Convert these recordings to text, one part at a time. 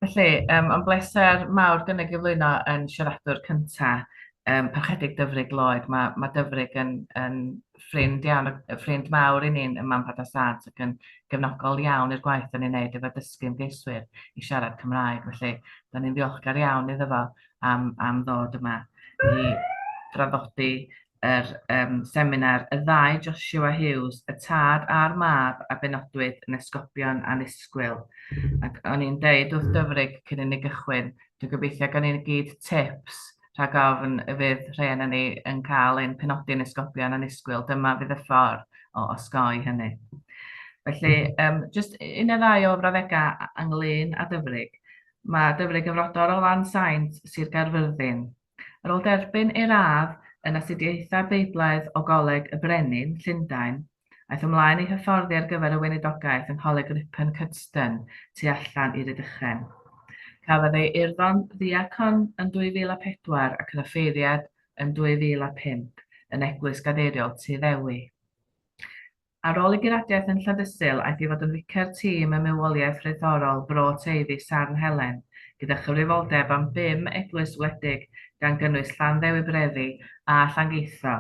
Felly, yn bleser mawr gynnig gyflwyno yn siaradwr cyntaf, Parchedig Dyfrig Lloyd. Mae Dyfrig yn ffrind iawn, ffrind mawr i ni'n ym Mamrhad a Sant ac yn gefnogol iawn i'r gwaith yn ei wneud efo dysgu ymgeiswyr i siarad Cymraeg. Felly, da ni'n ddiolchgar iawn iddo fo am ddod yma i draddodi seminar y ddau Joshua Hughes, y tad a'r mab a benodwyd yn esgobion annisgwyl. Ac o'n i'n deud wrth Dyfrig cyn i ni gychwyn, dwi'n gobeithio gan ni'n gyd tips rhag ofn y fydd rhain ni yn cael ein penodi'n esgobion annisgwyl. Dyma fydd y ffordd o osgoi hynny. Felly, jyst un neu ddau o frawddegau ynglyn â Dyfrig. Mae Dyfrig yn frodor o Lan Saint, Sir Gaerfyrddin. Ar ôl derbyn ei radd yn astudiaethau Beiblaidd o Goleg y Brenin, Llundain, aeth ymlaen i hyfforddi ar gyfer y weinidogaeth yng Ngholeg Ripon Cudston tu allan i'r Iddychen. Cafodd ei urddon ddiacon yn 2004 ac yn offeiriad yn 2005 yn Eglwys Gadeiriol Tu Ddewi. Ar ôl ei gyradiaeth yn Llandysul, aeth i fod yn vicar tîm y mewnwoliaeth rheithorol Bro Teiddi Sarn Helen, gyda chyfrifoldeb am 5 eglwys wledig gan gynnwys Llanddewi Brefi a Llangeitho.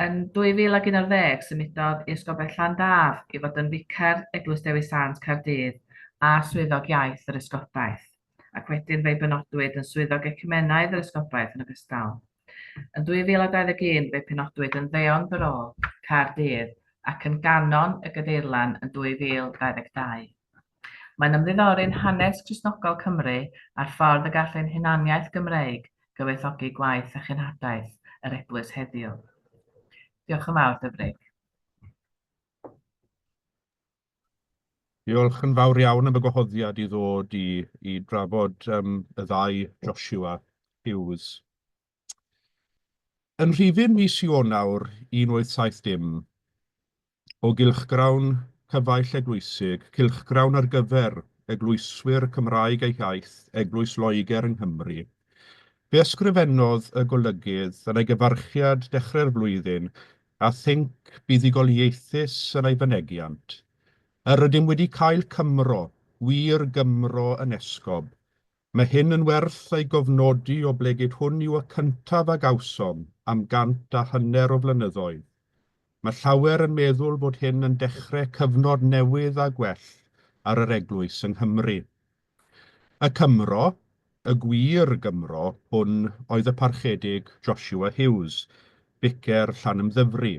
Yn 2011, symudodd i Esgobaeth Llandaf i fod yn vicar Eglwys Dewi Sant Caerdydd a swyddog iaith yr Esgobaeth, ac wedyn fe'i benodwyd yn swyddog ecumenaidd yr Esgobaeth yn ogystal. Yn 2021, fe penodwyd yn Ddeon Bro, Caerdydd, ac yn Ganon y Gadeirlan yn 2022. Mae'n ymddiddori'n hanes Cristnogol Cymru a'r ffordd y gall ein hunaniaeth Gymreig gyfoethogi gwaith a chynhadaeth yr eglwys heddiw. Diolch yn fawr, Dyfrig. Diolch yn fawr iawn am y gwahoddiad i ddod i drafod y ddau Joshua Hughes. Yn rhifin mis Ionawr 1870, o gylchgrawn cyfaill eglwysig, cylchgrawn ar gyfer eglwyswyr Cymraeg eu iaith, Eglwys Loegr yng Nghymru, fe ysgrifennodd y golygydd yn ei gyfarchiad dechrau'r flwyddyn a think buddigoliaethus yn ei fynegiant. Yr ydym wedi cael Cymro, wir Gymro yn esgob. Mae hyn yn werth ei gofnodi o ble gyd hwn yw y cyntaf a gawsom am 100 o flynyddoedd. Mae llawer yn meddwl bod hyn yn dechrau cyfnod newydd a gwell ar yr eglwys yng Nghymru. Y Cymro, y gwir Gymro, hwn oedd y parchedig Joshua Hughes, vicar Llanymddyfri,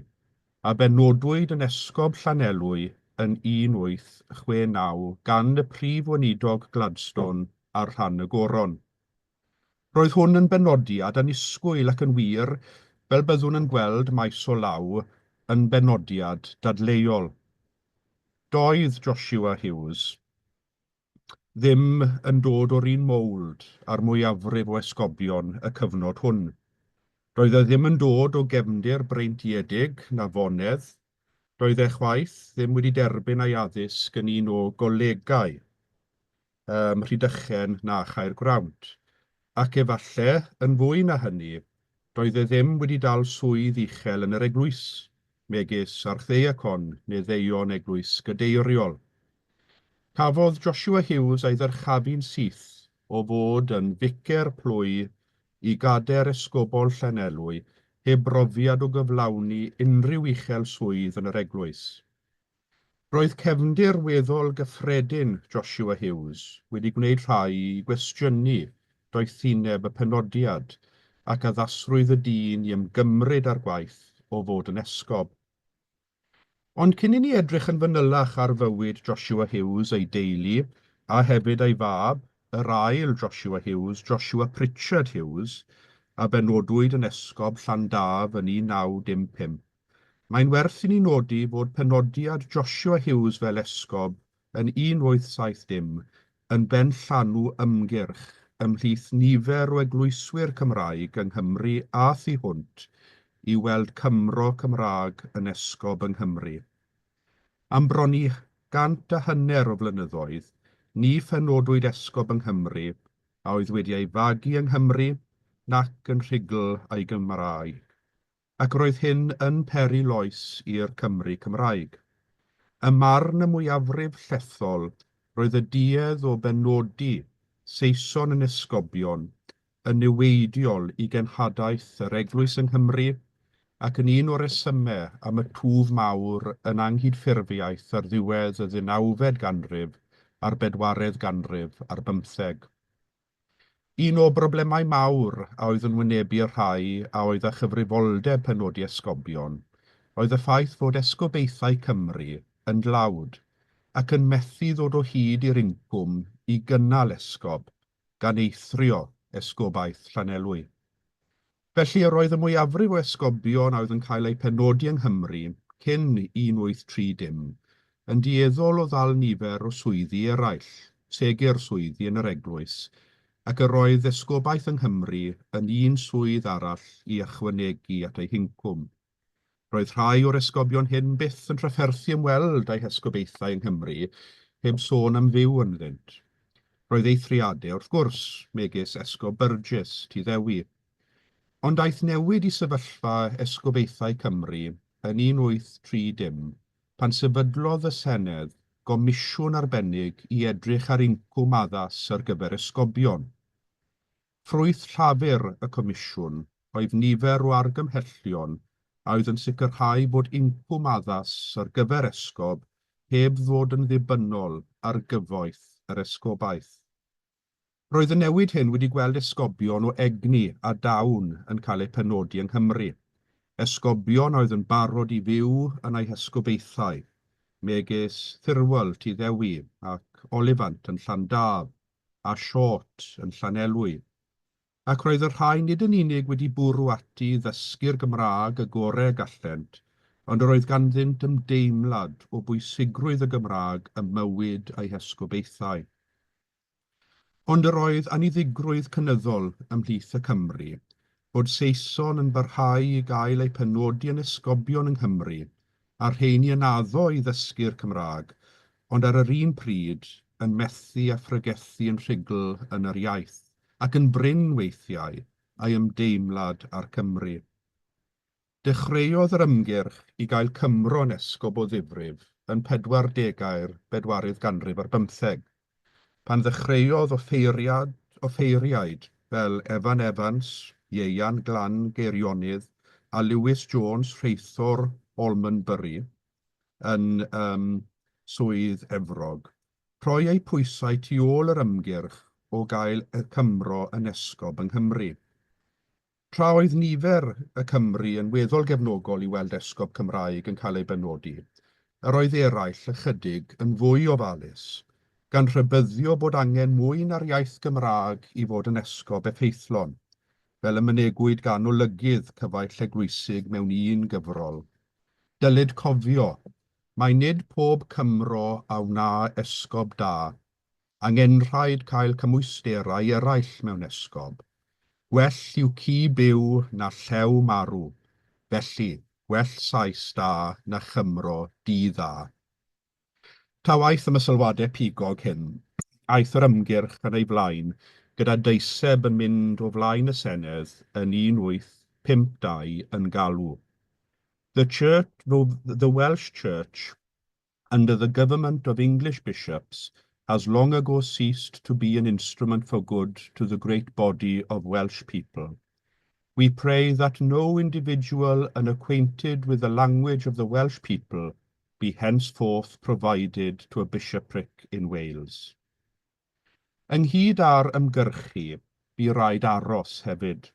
a benodwyd yn esgob Llanelwy yn 1869 gan y prif weinidog Gladstone ar rhan y goron. Roedd hwn yn benodiad annisgwyl ac yn wir, fel byddwn yn gweld maes o law, yn benodiad dadleuol. Doedd Joshua Hughes ddim yn dod o'r un mowld a'r mwyafrif o esgobion y cyfnod hwn. Roedd e ddim yn dod o gefndir breintiedig na fonedd, roedd e chwaith ddim wedi derbyn ei addysg yn un o golegau Rhydychen na Chaergrawnt, ac efallai yn fwy na hynny, roedd e ddim wedi dal swydd uchel yn yr eglwys, megis archddeiacon neu ddeion eglwys gadeiriol. Cafodd Joshua Hughes ei ddyrchafu'n syth o fod yn vicar plwy i gader esgobol Llanelwy heb brofiad o gyflawni unrhyw uchel swydd yn yr eglwys. Roedd cefndir weddol gyffredin Joshua Hughes wedi gwneud rhai i gwestiynu doethineb y penodiad ac addasrwydd y dyn i ymgymryd â'r gwaith o fod yn esgob. Ond cyn i ni edrych yn fanylach ar fywyd Joshua Hughes ei deulu a hefyd ei fab, yr ail Joshua Hughes, Joshua Pritchard Hughes, a benodwyd yn esgob Llandaf yn 1955, mae'n werth i ni nodi fod penodiad Joshua Hughes fel esgob yn 1870 yn benllanw ymgyrch ymhlith nifer o eglwyswyr Cymraeg yng Nghymru a thu hwnt i weld Cymro Cymraeg yn esgob yng Nghymru. Am bron i 100 o flynyddoedd, ni phenodwyd esgob yng Nghymru a oedd wedi ei fagu yng Nghymru nac yn rhugl ei Gymraeg, ac roedd hyn yn peri loes i'r Cymru Cymraeg. Y marn y mwyafrif llethol roedd y duedd o benodi Saeson yn esgobion yn niweidiol i genhadaeth yr eglwys yng Nghymru ac yn un o'r resymau am y twf mawr yn anghydffurfiaeth ar ddiwedd y 19fed ganrif a'r 4edd ganrif ar 15. Un o broblemau mawr a oedd yn wynebu y rhai a oedd â chyfrifoldeb penodi esgobion oedd y ffaith fod esgobeithau Cymru yn dlawd ac yn methu ddod o hyd i'r incwm i gynnal esgob gan eithrio esgobaeth Llanelwy. Felly yr oedd y mwyafrif o esgobion a oedd yn cael eu penodi yng Nghymru cyn 1830 yn dueddol o ddal nifer o swyddi eraill, segur swyddi yn yr eglwys, ac yr oedd esgobaeth yng Nghymru yn un swydd arall i ychwanegu at ei hincwm. Roedd rhai o'r esgobion hyn byth yn trafferthu ymweld â'i hesgobeithau yng Nghymru, heb sôn am fyw ynddynt. Roedd eithriadau wrth gwrs, megis esgob Burgess, Tyddewi. Ond daeth newid i sefyllfa esgobeithau Cymru yn 1830 pan sefydlodd y Senedd gomisiwn arbennig i edrych ar incwm addas ar gyfer esgobion. Ffrwyth llafur y comisiwn oedd nifer o argymhellion a oedd yn sicrhau bod incwm addas ar gyfer esgob heb fod yn ddibynnol ar gyfoeth yr esgobaeth. Roedd y newid hyn wedi gweld esgobion o egni a dawn yn cael eu penodi yng Nghymru. Esgobion oedd yn barod i fyw yn eu hesgobeithau, megis Thirwel, Tyddewi, ac Olifant yn Llandaf, a Short yn Llanelwy. Ac roedd y rhai nid yn unig wedi bwrw ati ddysgu'r Gymraeg y gorau gallent, ond yr oedd ganddynt ymdeimlad o bwysigrwydd y Gymraeg ym mywyd eu hesgobeithau. Ond yr oedd aniddigrwydd cynyddol ymhlith y Cymru, bod Saeson yn barhau i gael eu penodi yn esgobion yng Nghymru, a rheini yn addo i ddysgu'r Cymraeg, ond ar yr un pryd yn methu a phrygethu yn rhugl yn yr iaith, ac yn bryn weithiau a'i ymdeimlad ar Cymru. Dechreuodd yr ymgyrch i gael Cymro'n esgob o ddifrif yn 40edd ganrif ar 15, pan ddechreuodd offeiriaid fel Evan Evans, Ieuan Glan Geirionydd a Lewis Jones, rheithor Almondbury, yn swydd Efrog, rhoi eu pwysau tu ôl yr ymgyrch o gael y Cymro yn esgob yng Nghymru. Tra oedd nifer y Cymru yn weddol gefnogol i weld esgob Cymraeg yn cael ei benodi, yr oedd eraill ychydig yn fwy ofalus, gan rhybyddio bod angen mwy na'r iaith Gymraeg i fod yn esgob effeithlon, fel y mynegwyd gan olygydd cyfaill eglwysig mewn un gyfrol. Dylid cofio, mae nid pob Cymro a wna esgob da, angen rhaid cael cymwysterau eraill mewn esgob. Gwell yw ci byw na llew marw, felly gwell Sais da na Chymro di dda. Ta waith am y sylwadau pigog hyn, aeth yr ymgyrch yn ei flaen gyda deiseb yn mynd o flaen y Senedd yn 1852 yn galw. The Welsh Church, under the government of English bishops, has long ago ceased to be an instrument for good to the great body of Welsh people. We pray that no individual unacquainted with the language of the Welsh people be henceforth provided to a bishopric in Wales. Ynghyd â'r ymgyrchu, bu raid aros hefyd.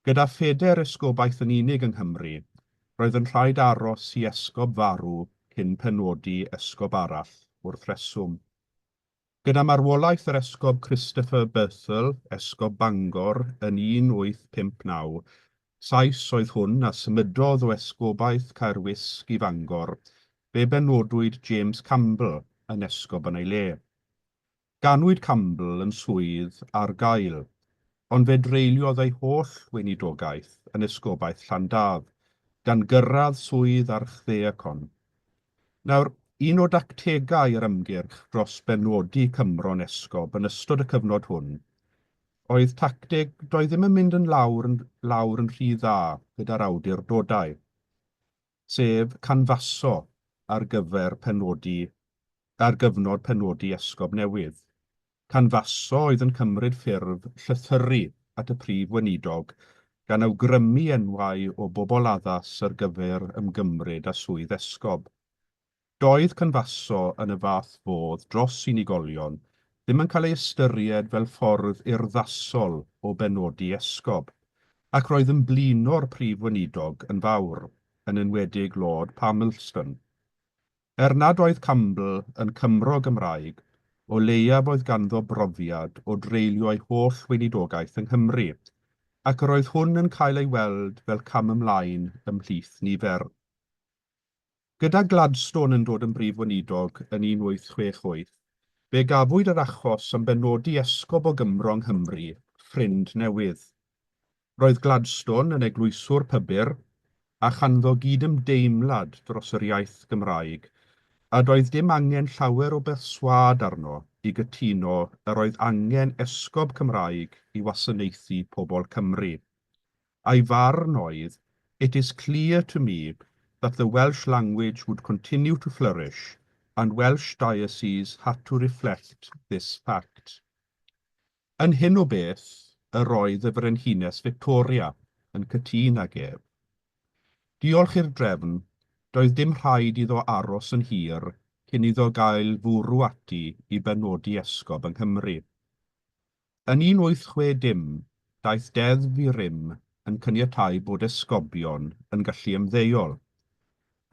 Gyda ffeder esgobaeth yn unig yng Nghymru, roedd yn rhaid aros i esgob farw cyn penodi esgob arall wrth reswm. Gyda marwolaeth yr esgob Christopher Berthel, esgob Bangor, yn 1859, Sais oedd hwn a symudodd o esgobaeth Caerwysg i Fangor, fe benodwyd James Campbell yn esgob yn ei le. Ganwyd Campbell yn swydd ar gael, ond fe dreuliodd ei holl weinidogaeth yn esgobaeth Llandaf, gan gyrraedd swydd ar Chddeacon. Nawr, un o dactegau yr ymgyrch dros benodi Cymro'n esgob yn ystod y cyfnod hwn, oedd tacteg doedd ddim yn mynd yn lawr yn rhy dda gyda'r awdurdodau, sef canfaso ar gyfer penodi ar gyfnod penodi esgob newydd. Canfaso oedd yn cymryd ffurf llythyru at y prif weinidog gan awgrymu enwau o bobl addas ar gyfer ymgymryd â swydd esgob. Doedd canfaso yn y fath fodd dros unigolion ddim yn cael ei ystyried fel ffordd urddasol o benodi esgob, ac roedd yn blino'r prif weinidog yn fawr, yn enwedig Lord Palmerston. Nad oedd Campbell yn Cymro Gymraeg, o leiaf oedd ganddo brofiad o dreulio ei holl weinidogaeth yng Nghymru, ac yr oedd hwn yn cael ei weld fel cam ymlaen ymhlith nifer. Gyda Gladstone yn dod yn brif weinidog yn 1868, fe gafwyd yr achos am benodi esgob o Gymro yng Nghymru, ffrind newydd. Roedd Gladstone yn eglwyswr pybyr a chanddo gydymdeimlad dros yr iaith Gymraeg, a doedd dim angen llawer o berswad arno i gytuno yr oedd angen esgob Cymraeg i wasanaethu pobl Cymru. A'i farn oedd, "It is clear to me that the Welsh language would continue to flourish, and Welsh dioceses had to reflect this fact." Yn hyn o beth, yr oedd y Frenhines Victoria yn cytun ag ef. Diolch i'r drefn, doedd dim rhaid iddo aros yn hir cyn iddo gael fwrw ati i benodi esgob yng Nghymru. Yn 1860, daeth deddf i rym yn caniatáu bod esgobion yn gallu ymddeol,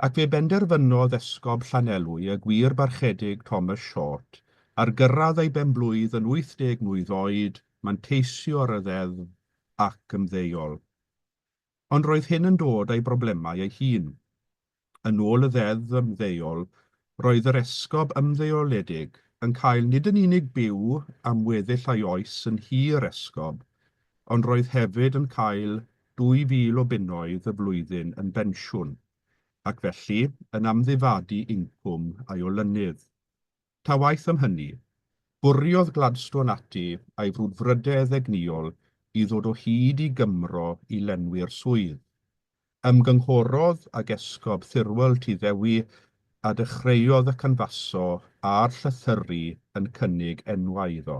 ac fe benderfynodd esgob Llanelwy y gwir barchedig Thomas Short ar gyrraedd ei benblwydd yn 80 mlwydd oed, manteisio ar y ddeddf ac ymddeol. Ond roedd hyn yn dod â'i broblemau ei hun. Yn ôl y ddeddf ymddeol, roedd yr esgob ymddeoledig yn cael nid yn unig byw am weddill ei oes yn hir esgob, ond roedd hefyd yn cael 2,000 o bunnoedd y flwyddyn yn bensiwn, ac felly yn amddifadu incwm a'i olynydd. Ta waith am hynny, bwriodd Gladstone ati a'i frwdfrydedd egniol i ddod o hyd i Gymro i lenwi'r swydd. Ymgynghorodd ag esgob Thirwel Tyddewi a dechreuodd y canfaso a'r llythyru yn cynnig enwau iddo.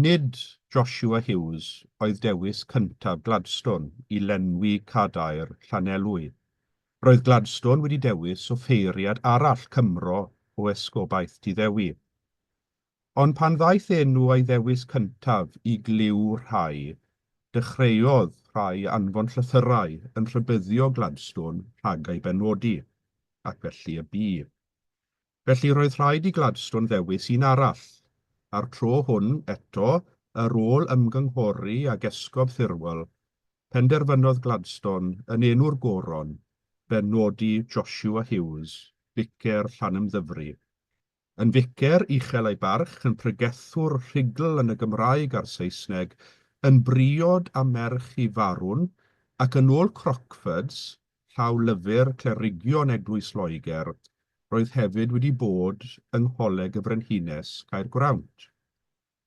Nid Joshua Hughes oedd dewis cyntaf Gladstone i lenwi cadair Llanelwy. Roedd Gladstone wedi dewis o ffeiriad arall Cymro o esgobaeth Tyddewi. Ond pan ddaeth enw ei ddewis cyntaf i gliw rhai, dechreuodd rhai anfon llythyrau yn rhybuddio Gladstone rhag ei benodi, ac felly y bu. Felly roedd rhaid i Gladstone ddewis un arall, a'r tro hwn eto, ar ôl ymgynghori ag esgob Thirwel, penderfynodd Gladstone yn enw'r goron benodi Joshua Hughes, vicer Llanymddyfri. Yn vicer uchel ei barch yn pregethwr rhugl yn y Gymraeg a'r Saesneg, yn briod a merch i farwn, ac yn ôl Crockfords, llaw lyfr clerigion eglwys Loegr, roedd hefyd wedi bod yng Ngholeg y Frenhines Caergrawnt.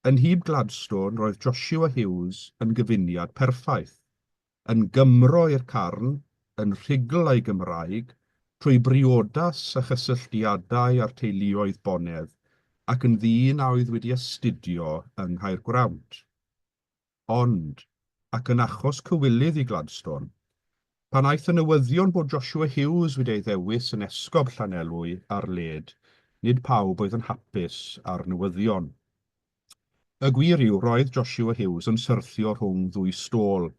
Yn hyb Gladstone roedd Joshua Hughes yn gyfuniad perffaith, yn Gymro i'r carn, yn rhugl ei Gymraeg, trwy briodas a chysylltiadau a'r teuluoedd bonedd, ac yn ddyn a oedd wedi astudio yng Nghaergrawnt. Ond, ac yn achos cywilydd i Gladstone, pan aeth y newyddion bod Joshua Hughes wedi ei ddewis yn esgob Llanelwy ar led, nid pawb oedd yn hapus ar newyddion. Y gwir yw roedd Joshua Hughes yn syrthio rhwng ddwy stôl.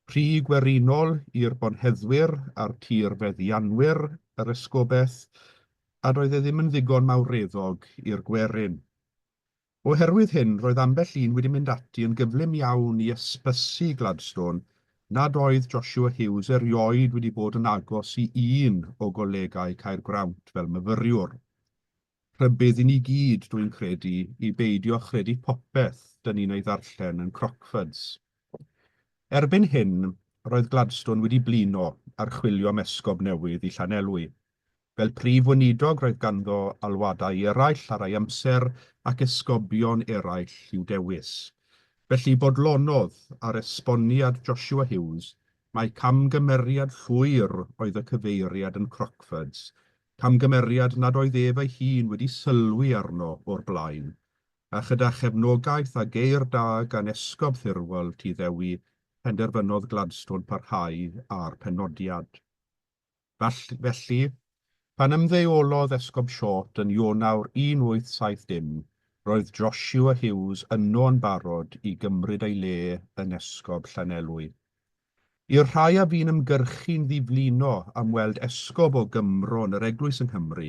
Rhy gwerinol i'r bonheddwyr a'r tirfeddianwyr yr esgobaeth, a doedd e ddim yn ddigon mawreddog i'r gwerin. Oherwydd hyn, roedd ambell un wedi mynd ati yn gyflym iawn i ysbysu Gladstone nad oedd Joshua Hughes erioed wedi bod yn agos i un o golegau Caergrawnt fel myfyriwr. Rhybydd i ni gyd, dwi'n credu, i beidio chredu popeth dyn ni'n ei ddarllen yn Crockfords. Erbyn hyn, roedd Gladstone wedi blino ar chwilio am esgob newydd i Llanelwy. Fel prif weinidog roedd ganddo alwadau eraill ar ei amser ac esgobion eraill i'w dewis. Felly bodlonodd ar esboniad Joshua Hughes, mae camgymeriad llwyr oedd y cyfeiriad yn Crockfords, camgymeriad nad oedd ef ei hun wedi sylwi arno o'r blaen, a chyda chefnogaeth a geir da gan esgob thirwol Tyddewi penderfynodd Gladstone parhau a'r penodiad. Felly, pan ymddeolodd esgob Short yn Ionawr 1870, roedd Joshua Hughes yno yn barod i gymryd ei le yn esgob Llanelwy. I'r rhai a fi'n ymgyrchu'n ddiflino am weld esgob o Gymro yn yr eglwys yng Nghymru,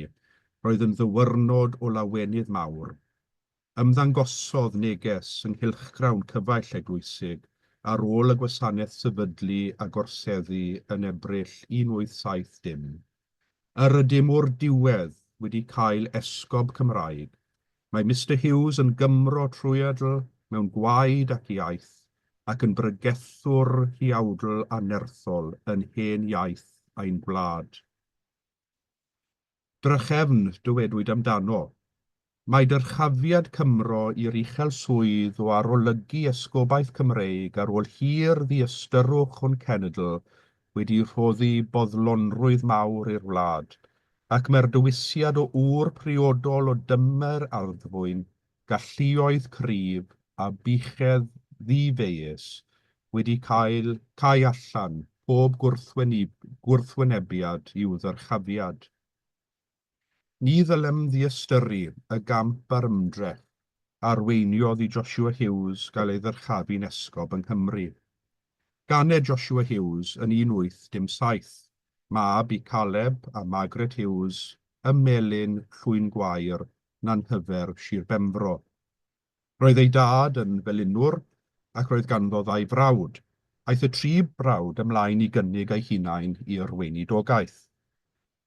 roedd yn ddywyrnod o lawenydd mawr. Ymddangosodd neges yng nghylchgrawn cyfaill eglwysig ar ôl y gwasanaeth sefydlu a gorseddu yn Ebrill 1870. Yr ydym o'r diwedd wedi cael esgob Cymraeg. Mae Mr Hughes yn Gymro trwyadl mewn gwaed ac iaith, ac yn bregethwr hiawdl a nerthol yn hen iaith a'n gwlad. Drychefn dywedwyd amdano. Mae dyrchafiad Cymro i'r uchel swydd o arolygu esgobaeth Cymreig ar ôl hir ddiystyr o'n cenedl wedi rhoddi boddlonrwydd mawr i'r wlad, ac mae'r dywisiad o ŵr priodol o dymer arddfwyn, galluoedd cryf a bichedd ddifeus wedi cael allan pob gwrthwynebiad i'w ddyrchafiad. Ni ddylem ddiystyru y gamp a'r ymdrech arweiniodd i Joshua Hughes gael ei ddyrchafu'n esgob yng Nghymru. Ganed Joshua Hughes yn 1807, mab i Caleb a Margaret Hughes, ym Melyn Llwyn Gwair, Nanhyfer, Sir Benfro. Roedd ei dad yn felinwr ac roedd ganddo ddau frawd. Aeth y tri brawd ymlaen i gynnig ei hunain i'r weinidogaeth.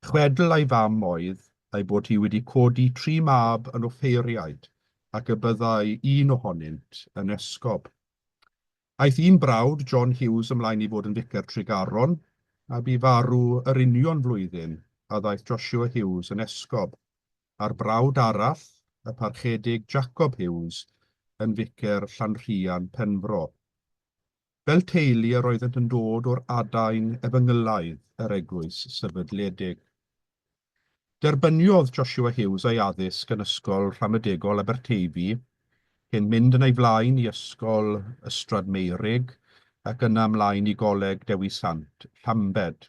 Chwedl ei fam oedd ei bod hi wedi codi tri mab yn offeiriaid ac y byddai un ohonynt yn esgob. Aeth un brawd, John Hughes, ymlaen i fod yn vicar Tregaron, a bu farw yr union flwyddyn a ddaeth Joshua Hughes yn esgob, a'r brawd arall, y parchedig Jacob Hughes, yn vicar Llanrhian Penfro. Fel teulu yr oeddent yn dod o'r adain efengylaidd yr eglwys sefydledig. Derbyniodd Joshua Hughes ei addysg yn ysgol Rhamadegol Aberteifi, cyn mynd yn ei flaen i ysgol Ystrad Meirig ac yna ymlaen i goleg Dewi Sant, Llambed.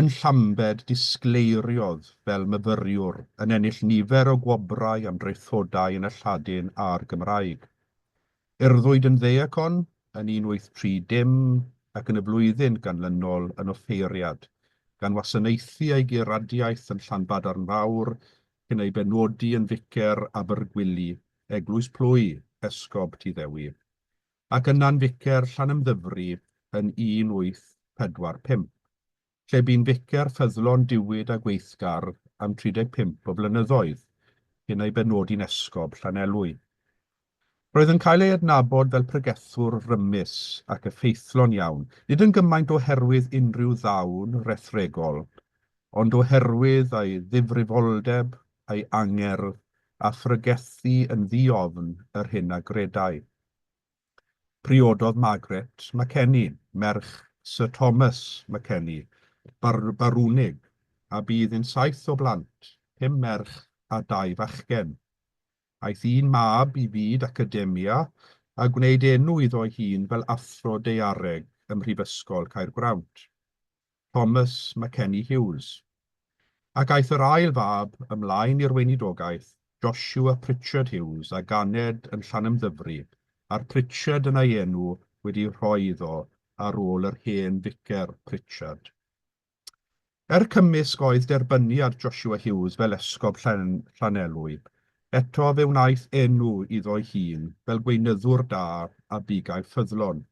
Yn Llambed disgleiriodd fel myfyriwr yn ennill nifer o gwobrau am draethodau yn y Lladin a'r Gymraeg. Urddwyd yn ddeacon yn 1830 ac yn y flwyddyn ganlynol yn offeiriad, gan wasanaethu ei geradiaeth yn Llanbadarn Fawr cyn ei benodi yn vicar Abergwili, Eglwys Plwy, esgob Tyddewi, ac yna'n vicar Llanymddyfri yn 1845, lle bu'n vicar ffyddlon Diwyd a Gweithgar am 35 o flynyddoedd, cyn ei benodi'n esgob Llanelwy. Roedd yn cael ei adnabod fel pregethwr rymus ac effeithlon iawn, nid yn gymaint oherwydd unrhyw ddawn rethregol, ond oherwydd ei ddifrifoldeb, ei angerdd, a phregethu yn ddiofn yr hyn a gredau. Priododd Margaret Mackenny, merch Sir Thomas Mackenny, barwnig, a bydd yn 7 o blant, 5 merch a 2 fachgen. Aeth un mab i fyd academia a gwneud enw iddo ei hun fel athro daeareg ym Mhrifysgol Caergrawnt, Thomas Mackenny Hughes. Ac aeth yr ail fab ymlaen i'r weinidogaeth, Joshua Pritchard Hughes, a ganed yn Llanymddyfri, a'r Pritchard yn ei enw wedi rhoi iddo ar ôl yr hen vicar Pritchard. Cymysg oedd derbyniad Joshua Hughes fel esgob Llanelwy, eto fe wnaeth enw iddo ei hun fel gweinyddwr da a bigau ffyddlon,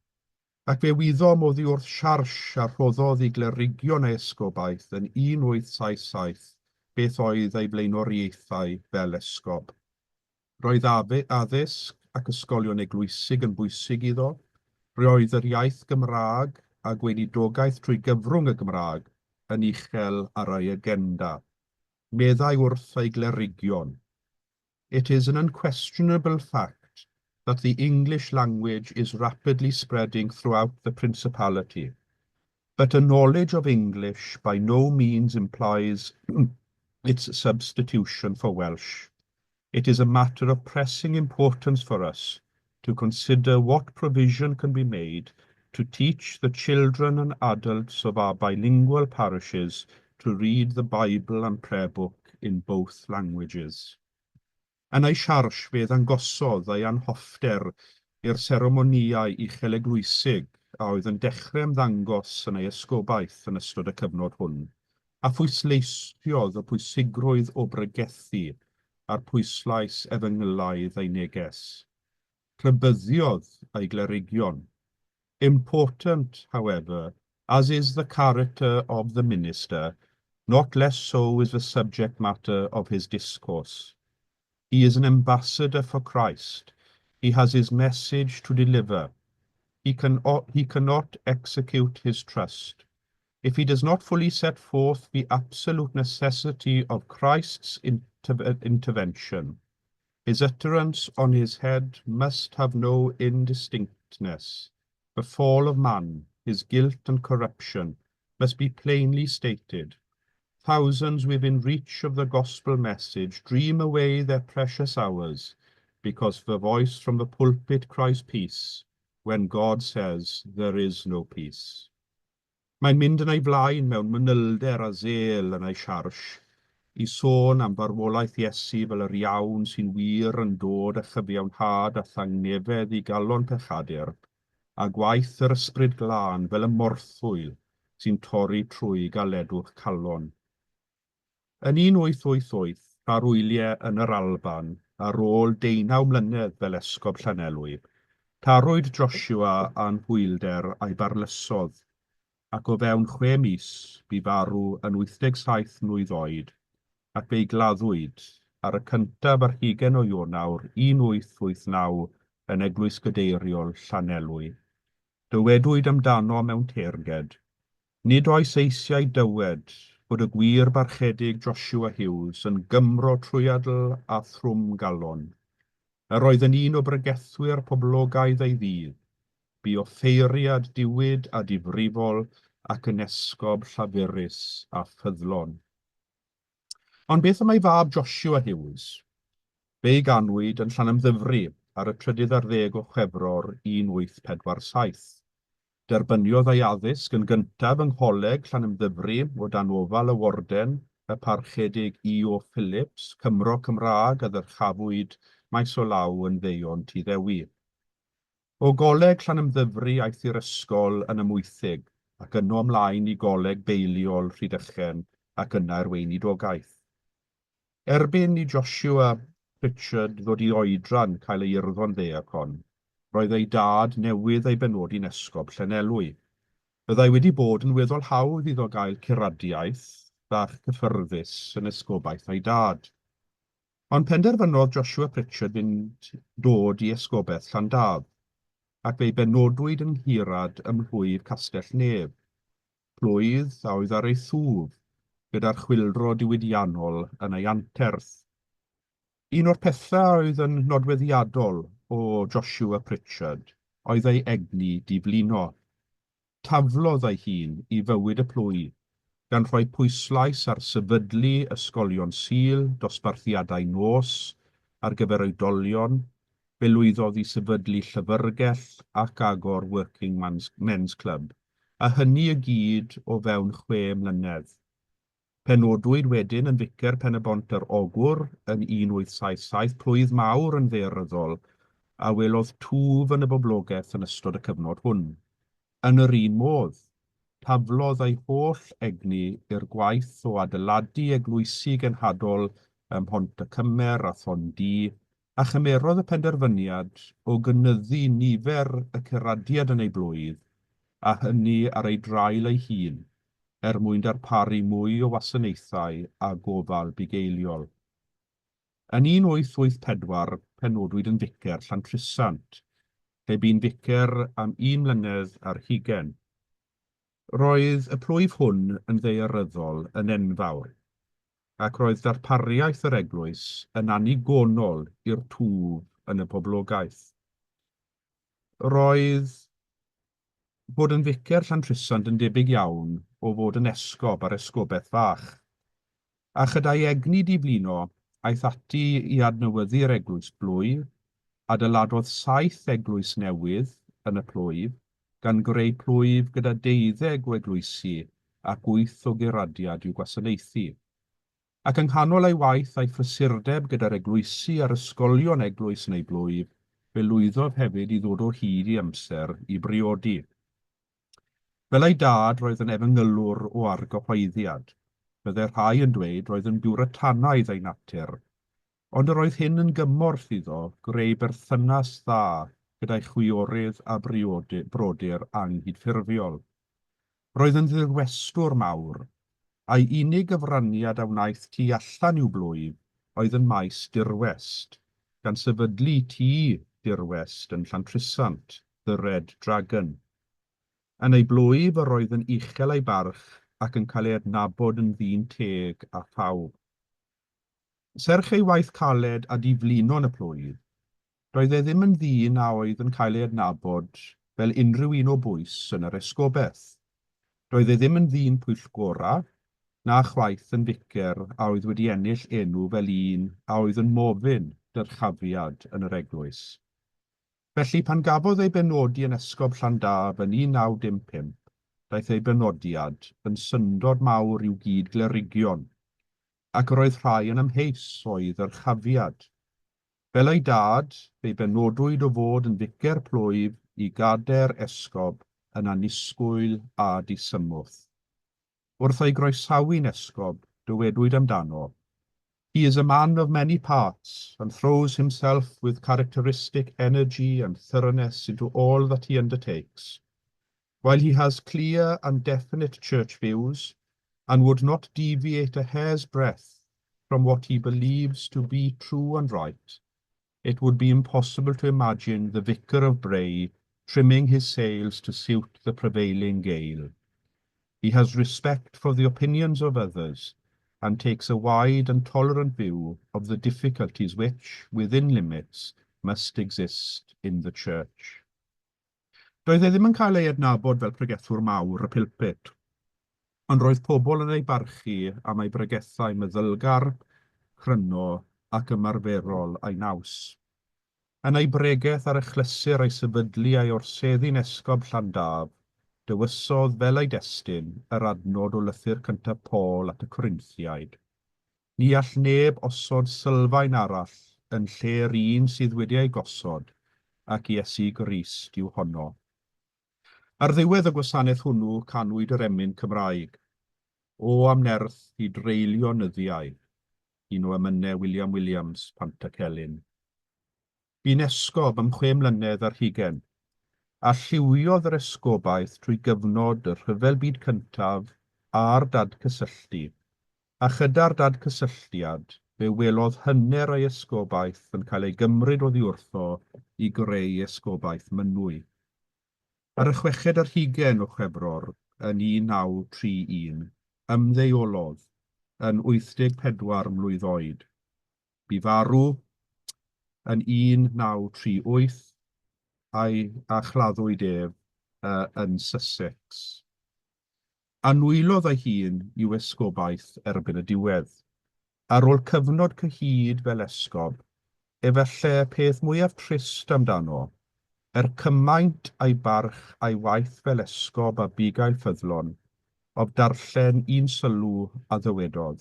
ac fe wyddom oddi wrth siarsh a rhoddodd i glerigion ei esgobaeth yn 1877 beth oedd ei blaenoriaethau fel esgob. Roedd addysg ac ysgolion eglwysig yn bwysig iddo, roedd yr iaith Gymraeg a gweinidogaeth trwy gyfrwng y Gymraeg yn uchel ar ei agenda. Meddai wrth ei glerigion. It is an unquestionable fact that the English language is rapidly spreading throughout the Principality, but a knowledge of English by no means implies its substitution for Welsh. It is a matter of pressing importance for us to consider what provision can be made to teach the children and adults of our bilingual parishes to read the Bible and prayer book in both languages. Yn ei siarch fe ddangosodd ei anhoffter i'r seremonïau ucheleglwysig a oedd yn dechrau ymddangos yn ei esgobaeth yn ystod y cyfnod hwn, a phwysleisiodd y pwysigrwydd o bregethu a'r pwyslais efengylaidd ei neges. Clybyddiodd ei glerigion. Important, however, as is the character of the minister, not less so is the subject matter of his discourse. He is an ambassador for Christ. He has his message to deliver. He cannot execute his trust if he does not fully set forth the absolute necessity of Christ's intervention. His utterance on his head must have no indistinctness. The fall of man, his guilt and corruption, must be plainly stated. Thousands within reach of the gospel message dream away their precious hours because the voice from the pulpit cries peace when God says there is no peace. Mae'n mynd yn ei flaen mewn manylder a zel yn ei siarch I sôn am farwolaeth Iesu fel yr iawn sy'n wir yn dod â chyfiawnhad a thangnefedd I galon pechadur, a gwaith yr ysbryd glân fel y morthwyl sy'n torri trwy galedwch calon. Yn 1888, arwyliau yn yr Alban, ar ôl 19 mlynedd fel esgob Llanelwy, tarwyd Joshua a'n hwylder a'i barlysodd, ac o fewn 6 mis bu farw yn 87 mlwydd oed, ac fe'i gladdwyd ar y cyntaf ar 20 o Ionawr 1889 yn Eglwys Gadeiriol Llanelwy. Dywedwyd amdano mewn teyrnged, nid oes eisiau dywed bod y gwir barchedig Joshua Hughes yn gymro trwyadl a thrwm galon. Yr oedd yn un o bregethwyr poblogaidd ei ddydd, bu o ffeiriad diwyd a difrifol ac yn esgob llafurus a ffyddlon. Ond beth am ei fab Joshua Hughes? Fe'i ganwyd yn Llanymddyfri ar y 13 o Chwefror 1847. Derbyniodd ei addysg yn gyntaf yng Ngholeg Llanymddyfri o dan ofal y Warden, y parchedig E.O. Phillips, Cymro Cymraeg a ddyrchafwyd maes o law yn ddeuon Tyddewi. O goleg Llanymddyfri aeth i'r ysgol yn ymwythig, ac yno ymlaen I goleg beiliol Rhydychen ac yna'r weinidogaeth. Erbyn I Joshua Richard ddod I oedran cael ei urddo'n ddeacon, roedd ei dad newydd ei benodi'n esgob Llanelwy. Byddai wedi bod yn weddol hawdd iddo gael curadiaeth bach cyffyrddus yn esgobaeth ei dad. Ond penderfynodd Joshua Pritchard fynd dod I esgobaeth Llandaf, ac fe'i benodwyd yn hirad ym mhlwyf Castell Neb, plwydd a oedd ar ei thwf, gyda'r chwildro diwydiannol yn ei anterth. Un o'r pethau oedd yn nodweddiadol o Joshua Pritchard oedd ei egni diflino. Taflodd ei hun I fywyd y plwy, gan rhoi pwyslais ar sefydlu ysgolion Sul, dosbarthiadau nos ar gyfer oedolion, fe lwyddodd I sefydlu llyfyrgell ac agor Working Men's Club, a hynny I gyd o fewn 6 mlynedd. Penodwyd wedyn yn Vicar Pen-y-bont yr Ogwr yn 1877 plwydd mawr yn ddaearyddol, a welodd twf yn y boblogaeth yn ystod y cyfnod hwn. Yn yr un modd, taflodd ei holl egni i'r gwaith o adeiladu eglwysi genhadol ym Mhont y Cymer a Thondi, a chymerodd y penderfyniad o gynyddu nifer y curadiad yn ei blwydd, a hynny ar ei draul ei hun, mwyn darparu mwy o wasanaethau a gofal bugeiliol. Yn 1884, penodwyd yn Vicar Llantrisant, lle bu'n Vicar am 1 mlynedd ar 20. Roedd y plwyf hwn yn ddaearyddol yn enfawr, ac roedd darpariaeth yr eglwys yn annigonol i'r twf yn y poblogaeth. Roedd bod yn Vicar Llantrisant yn debyg iawn o fod yn esgob ar esgobaeth fach. A chydau egni di blino, aeth ati I adnewyddu'r eglwys blwyf, adeiladodd 7 eglwys newydd yn y plwyf, gan greu plwyf gyda 12 o eglwysi ac 8 o geradiad i'w gwasanaethu. Ac yng nghanol ei waith a'i phrysurdeb gyda'r eglwysi a'r ysgolion eglwys yn ei blwyf, fe lwyddodd hefyd I ddod o hyd I amser I briodi. Fel ei dad roedd yn efengylwr o argyhoeddiad. Byddai rhai yn dweud roedd yn biwretanaidd ei natur, ond yr oedd hyn yn gymorth iddo greu berthynas dda gyda'i chwiorydd a brodyr anghydffurfiol. Roedd yn ddirwestwr mawr, a'i unig gyfraniad a wnaeth tu allan i'w blwyf oedd yn maes dirwest, gan sefydlu tŷ dirwest yn Llantrysant, The Red Dragon. Yn ei blwyf yr oedd yn uchel ei barch ac yn cael ei adnabod yn ddyn teg a phawb. Serch ei waith caled a diflino yn y plwyf, roedd e ddim yn ddyn a oedd yn cael ei adnabod fel unrhyw un o bwys yn yr esgobaeth. Roedd e ddim yn ddyn pwyllgora, na chwaith yn ficer a oedd wedi ennill enw fel un a oedd yn mofyn dyrchafiad yn yr eglwys. Felly pan gafodd ei benodi yn esgob Llandaf yn 1955, daeth ei benodiad yn syndod mawr i'w gyd glerigion, ac roedd rhai yn amheus oedd dyrchafiad. Fel ei dad, fe benodwyd o fod yn ficer plwyf I gader esgob yn annisgwyl a disymwth. Wrth ei groesawu'n esgob, dywedwyd amdano, "He is a man of many parts and throws himself with characteristic energy and thoroughness into all that he undertakes. While he has clear and definite church views and would not deviate a hair's breadth from what he believes to be true and right, it would be impossible to imagine the vicar of Bray trimming his sails to suit the prevailing gale. He has respect for the opinions of others and takes a wide and tolerant view of the difficulties which, within limits, must exist in the church." Doedd e ddim yn cael ei adnabod fel pregethwr mawr y pulpit, ond roedd pobl yn ei barchu am ei bregethau meddylgar, cryno ac ymarferol a'i naws. Yn ei bregeth ar achlysur ei sefydlu a'i orseddu'n esgob Llandaf, dywysodd fel ei destun yr adnod o lythyr cyntaf Paul at y Corinthiaid. Ni all neb osod sylfaen arall yn lle'r un sydd wedi ei gosod, ac Iesu Grist yw honno. Ar ddiwedd y gwasanaeth hwnnw canwyd yr emyn Cymraeg, "O am nerth I dreulio nyddiau", un o emynau Williams Pantacelyn. Bu'n esgob am 6 mlynedd ar hugain, a lliwiodd yr esgobaeth trwy gyfnod y rhyfel byd cyntaf a'r dadcysylltu, a chyda'r dadcysylltiad, fe welodd hyner ei esgobaeth yn cael ei gymryd oddi wrtho I greu esgobaeth mynwy. Ar y 6 ar hugain o Chwefror yn 1931, ymddeolodd yn 84 mlwydd oed. Bu farw yn 1938 a chladdwyd ef yn Sussex. Anwylodd ei hun i'w esgobaeth erbyn y diwedd. Ar ôl cyfnod cyhyd fel esgob, efallai peth mwyaf trist amdano, cymaint a'i barch a'i waith fel esgob a bugail ffyddlon, oedd darllen un sylw a ddywedodd.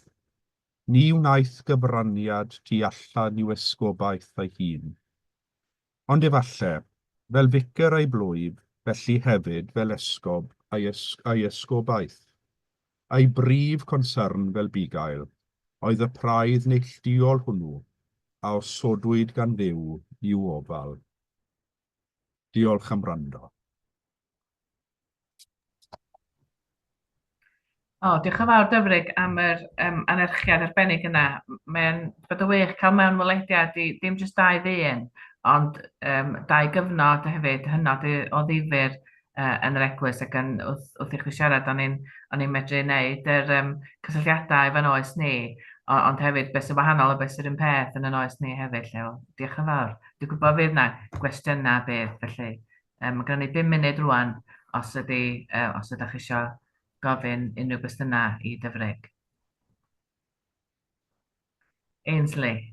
Ni wnaeth gyfraniad tu allan i'w esgobaeth ei hun. Ond efallai, fel ficer ei blwyf, felly hefyd fel esgob ei esgobaeth. Ei brif concern fel bugail oedd y praidd neilltuol hwnnw a osodwyd gan Dduw i'w ofal. Diolch am wrando. Diolch yn fawr Dyfrig am yr anerchiad arbennig yna. Mae'n bod y wych cael mewn molediad dim jyst 2 ddyn, ond 2 gyfnod hefyd, hynod o ddifyr yn yr eglwys ac wrth I chi siarad o'n i'n medru wneud yr cysylltiadau efo'n oes ni, ond hefyd beth sy'n wahanol o beth sy'n un peth yn yn oes ni hefyd. Diolch yn fawr. Dwi'n gwybod fydd yna gwestiynau bydd, felly mae gen ni 5 munud rwan os ydych chi eisiau gofyn unrhyw gwestiynau I Dyfrig. Ainsley.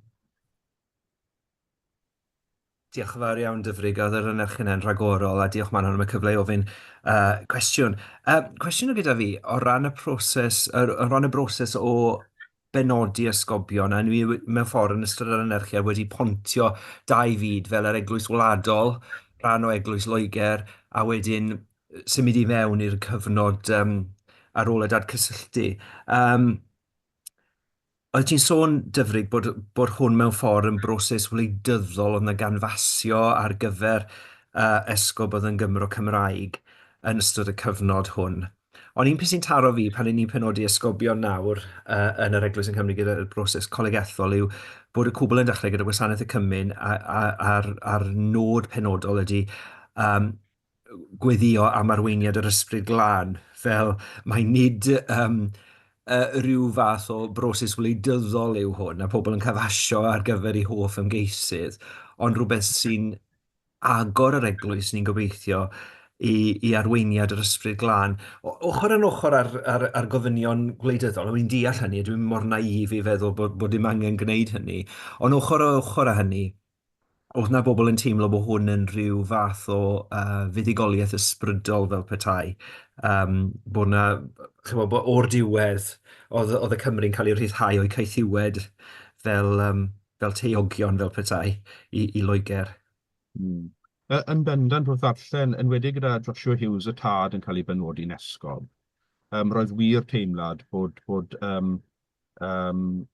Diolch yn fawr iawn, Dyfrig. Oedd yr ynerch yn rhagorol, a diolch man am y cyfle i ofyn cwestiwn. Cwestiwn o gyda fi, o ran y broses o benodi esgobion, a ni mewn ffordd yn ystod yr ynerchiad wedi pontio dau fyd fel yr eglwys wladol, rhan o eglwys Loegr, a wedyn symud i mewn i'r cyfnod ar ôl y dadcysylltu. Oedd ti'n sôn, Dyfrig, bod hwn mewn ffordd yn broses wleidyddol oedd na ganfasio ar gyfer esgob oedd yn Gymro Cymraeg yn ystod y cyfnod hwn. Ond un peth sy'n taro fi pan ni'n penodi esgobion nawr yn yr Eglwys yn Cymru gyda'r broses colegethol yw bod y cwbl yn dechrau gyda Gwasanaeth y Cymyn a'r nod penodol ydy gweddio am arweiniad yr ysbryd glân, fel mae nid rhyw fath o broses wleidyddol yw hwn, a pobl yn cyfasio ar gyfer eu hoff ymgeisydd, ond rhywbeth sy'n agor yr eglwys ni'n gobeithio i arweiniad yr ysbryd glân. Ochr yn ochr ar gofynion gwleidyddol, wy'n deall hynny, dwi'n mor naif i feddwl bod dim angen gwneud hynny, ond ochr â hynny, oedd na bobl yn teimlo bod hwn yn rhyw fath o fuddugoliaeth ysbrydol fel petai. Bod na, o'r diwedd, oedd y Cymru'n cael ei rhyddhau o'i caethiwed fel teiogion fel petai i Loegr. Yn bendant wrth ddarllen, yn wedi gyda Joshua Hughes y tad yn cael ei benodi'n esgob, roedd wir teimlad bod bod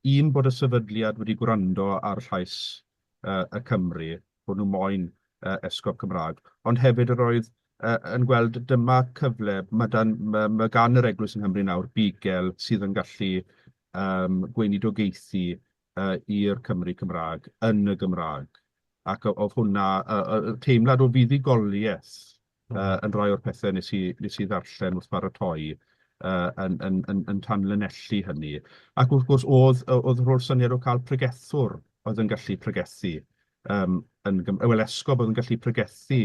y sefydliad wedi gwrando ar llais y Cymru, bod nhw moyn esgob Cymraeg, ond hefyd yr oedd yn gweld dyma cyfle, mae gan yr Eglwys yng Nghymru nawr bigel sydd yn gallu gweinidogaethu i'r Cymru Cymraeg yn y Gymraeg. Ac oedd hwnna teimlad o fuddugoliaeth yn rhai o'r pethau nes i ddarllen wrth baratoi yn tanlinellu hynny. Ac wrth gwrs oedd rho'r syniad o cael pregethwr oedd yn gallu pregethu, esgob oedd yn gallu pregethu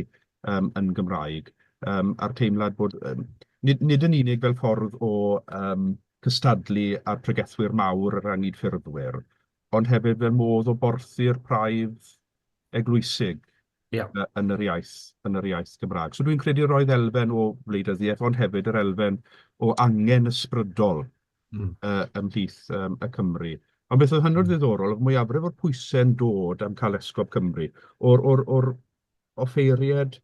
yn Gymraeg, a'r teimlad bod nid yn unig fel ffordd o cystadlu ar pregethwyr mawr yr angyd ffurfwyr, ond hefyd fel modd o borthu'r praidd eglwysig yn yr iaith Gymraeg. So dwi'n credu roedd elfen o wleidyddiaeth, ond hefyd yr elfen o angen ysbrydol ymhlith y Cymru. Ond beth oedd hynny'n ddiddorol, oedd mwyafrif o'r pwysau'n dod am cael esgob Cymru, o'r offeiriad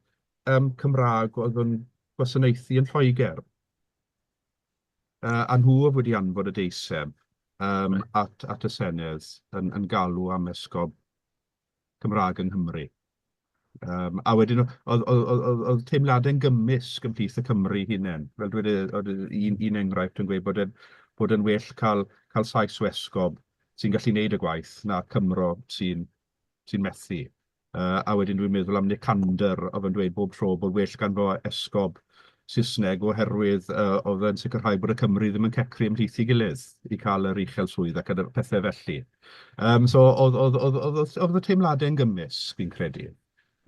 Cymraeg oedd yn gwasanaethu yn Lloegr. A nhw oedd wedi anfod y deiseb at y Senedd yn galw am esgob Cymraeg yng Nghymru. A wedyn oedd teimladau'n gymysg ymhlith y Cymru hunain. Fel dweud un enghraifft yn gweud bod yn well cael sais o esgob sy'n gallu gwneud y gwaith na Cymro sy'n methu. A wedyn dwi'n meddwl am Nicander oedd yn dweud bob tro bod well gan fo esgob Saesneg oherwydd oedd yn sicrhau bod y Cymru ddim yn cecri ymhlith i gilydd i cael yr uchel swydd ac y pethau felly. So oedd y teimladau'n gymysg, fi'n credu.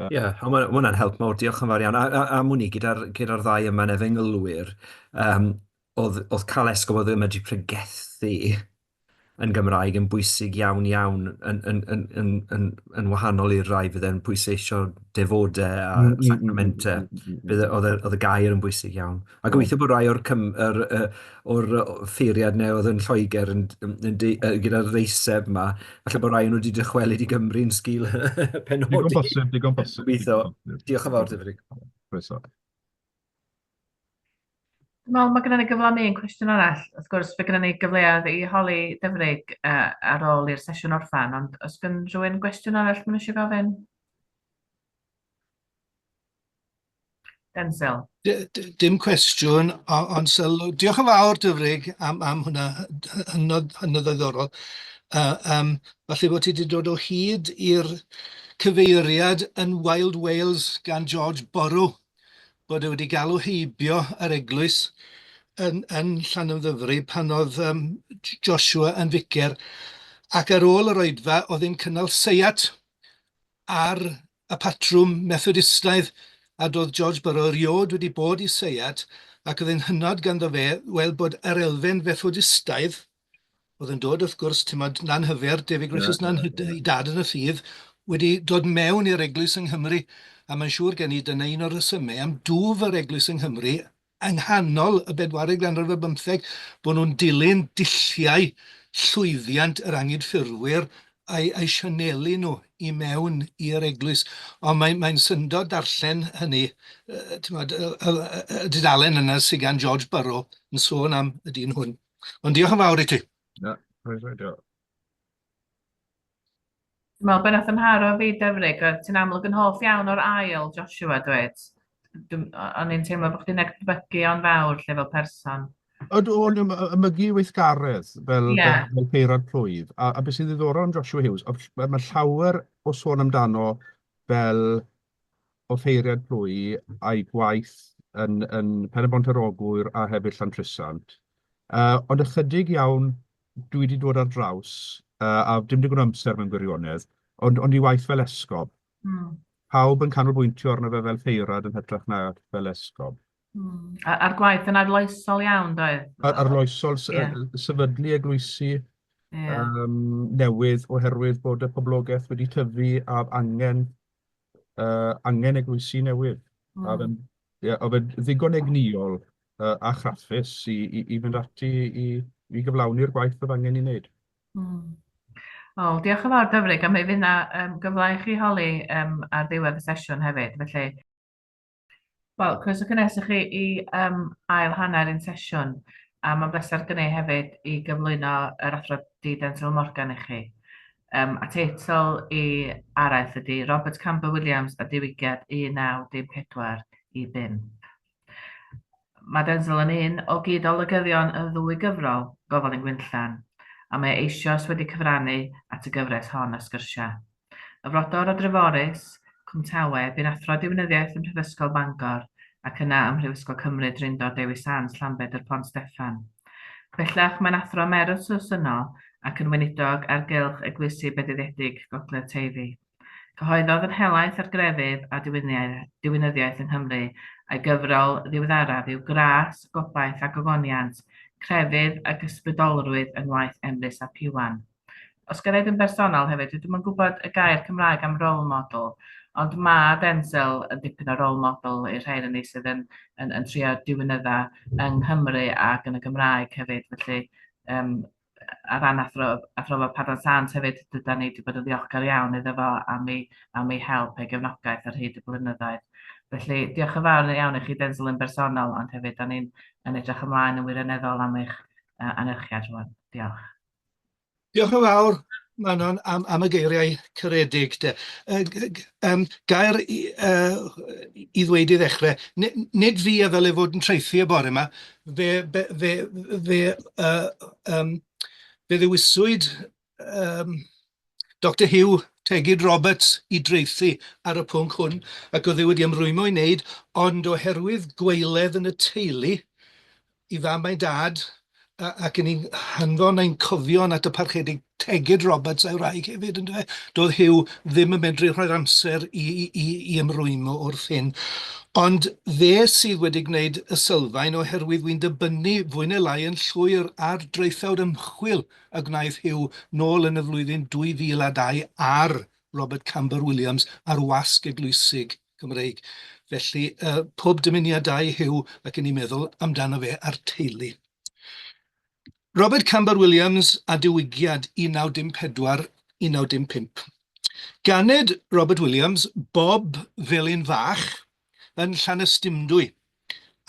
Ie, ond mae hwnna'n help mawr, diolch yn fawr iawn. A mwni, gyda'r ddau yma'n efengylwyr, oedd cael esgob oedd yn medru pregethu yn Gymraeg yn bwysig iawn yn wahanol i'r rai fydd e'n pwysleisio defodau a sacramentau. Oedd y gair yn bwysig iawn. A gobeithio bod rai o'r ffeiriad neu oedd yn Lloegr gyda'r reiseb yma, falle bod rai nhw wedi dychwelyd i Gymru yn sgil penodi. Digon bosib. Gobeithio. Diolch yn fawr, Dyfrig. Mae gennym ni gyflawni un cwestiwn arall. Wrth gwrs, fe gennym ni gyfleoedd i holi Dyfrig ar ôl i'r sesiwn orffan, ond os gen rhywun gwestiwn arall maen nhw eisiau gofyn? Densil. Dim cwestiwn, ond sylw. Diolch yn fawr, Dyfrig, am hwnna, hynod ddiddorol. Falle bod ti wedi dod o hyd i'r cyfeiriad yn Wild Wales gan George Borrow, bod e wedi galw heibio yr eglwys yn Llanymddyfri pan oedd Joshua yn ficer, ac ar ôl yr oedfa oedd e'n cynnal seiat ar y patrwm Methodistaidd, a doedd George Borrow eriod wedi bod i seiat, ac oedd e'n hynod ganddo fe weld bod yr elfen Methodistaidd oedd yn dod, wrth gwrs, na'n hyfer, David Griffiths, na'n i dad yn y ffydd, wedi dod mewn i'r eglwys yng Nghymru, a mae'n siŵr gen i dyna un o'r resymau am dwf yr eglwys yng Nghymru, yng nghanol y 4eg ganrif ar 15, bod nhw'n dilyn dulliau llwyddiant yr angydffurwyr a'i sianelu nhw i mewn i'r eglwys. Ond mae'n syndod darllen hynny, y dudalen yna sydd gan George Burrow yn sôn am y dyn hwn. Ond diolch yn fawr i ti. Diolch. Dwi'n meddwl, beth ymharo fi Dyfrig, ti'n amlwg yn hoff iawn o'r ail, Joshua, dweud. O'n i'n teimlo bod chdi'n egbygu o'n fawr lle fel person. O'n ymygu weithgaredd fel peirad plwyf, a beth sy'n ddiddorol am Joshua Hughes, mae llawer o sôn amdano fel o ffeiriad plwy a'i gwaith yn Pen-y-bont yr Ogwyr a hefyd Llantrisant. Ond ychydig iawn dwi wedi dod ar draws, a dim digon o amser mewn gwirionedd, ond i waith fel esgob. Pawb yn canolbwyntio arno fe fel ffeirad yn hytrach na fel esgob. A'r gwaith yn arloesol iawn, doedd? Arloesol, sefydlu eglwysi newydd oherwydd bod y poblogaeth wedi tyfu a angen eglwysi newydd. Oedd e'n ddigon egniol a chraffus i fynd ati i gyflawni'r gwaith oedd angen i wneud. Diolch yn fawr Dyfrig, a mae fydd yna gyfle i chi holi ar ddiwedd y sesiwn hefyd. Felly, croeso cynnes i chi i ail hanner un sesiwn, a mae'n bleser gynnau hefyd i gyflwyno yr Athro Densil Morgan i chi. A teitl i araith ydy Robert Camber-Williams a Diwygiad 1914 i 5. Mae Densil yn un o gyd olygyddion y ddwy gyfrol, Gofal yn Gwinllan, a mae eisoes wedi cyfrannu at y gyfres hon y sgyrsiau. Y frodor o Dreforys, Cwmtawe, bu'n athro diwinyddiaeth ym Mhrifysgol Bangor ac yna ym Mhrifysgol Cymru Drindod Dewi Sands Llambed yr Pont Steffan. Bellach mae'n athro emeritus yno ac yn weinidog ar gylch Eglwysi Bedyddiedig Gogledd Teifi. Cyhoeddodd yn helaeth ar grefydd a diwinyddiaeth yng Nghymru a'i gyfrol ddiweddaraf yw Gras, Gobaith a Gogoniant, crefydd ac ysbrydolrwydd yn waith Emrys a Piwan. Os gyrraedd yn bersonol hefyd, dwi'n gwybod y gair Cymraeg am role model, ond mae Densil yn dipyn o role model i'r rhain yn ni sydd yn trio diwynydda yng Nghymru ac yn y Gymraeg hefyd. Felly, ar ran Athro fel Padan Sant hefyd, dyda ni wedi bod yn ddiolchgar iawn iddo fo am ei help ei gefnogaeth ar hyd y blynyddoedd. Felly, diolch yn fawr iawn i chi Densil yn bersonol, ond hefyd, da ni'n edrych ymlaen yn wirioneddol am eich anerchiad rwan. Diolch. Diolch yn fawr, Manon, am y geiriau caredig. Gair i ddweud i ddechrau, nid fi a fel ei fod yn treithi y bore yma, fe ddewiswyd Dr Hugh Tegid Roberts i dreithi ar y pwnc hwn, ac oedd e wedi ymrwymo i wneud, ond oherwydd gweiledd yn y teulu, i fam a'i dad, ac yn ni'n hanfon a'n cofion at y parchedig Tegid Roberts a'i wraig hefyd, doedd Hugh ddim yn medru rhoi'r amser i ymrwymo wrth hyn. Ond fe sydd wedi gwneud y sylfaen oherwydd wy'n dibynnu fwy neu lai yn llwyr ar dreithawd ymchwil a gwnaeth Hugh nôl yn y flwyddyn 2002 ar Robert Camber-Williams ar wasg eglwysig Cymreig. Felly, pob dymuniadau Hugh ac yn ni'n meddwl amdano fe a'r teulu. Robert Camber-Williams a Diwygiad 1914-1915. Ganed Robert Williams, Bob Felyn Fach, yn Llanystumdwy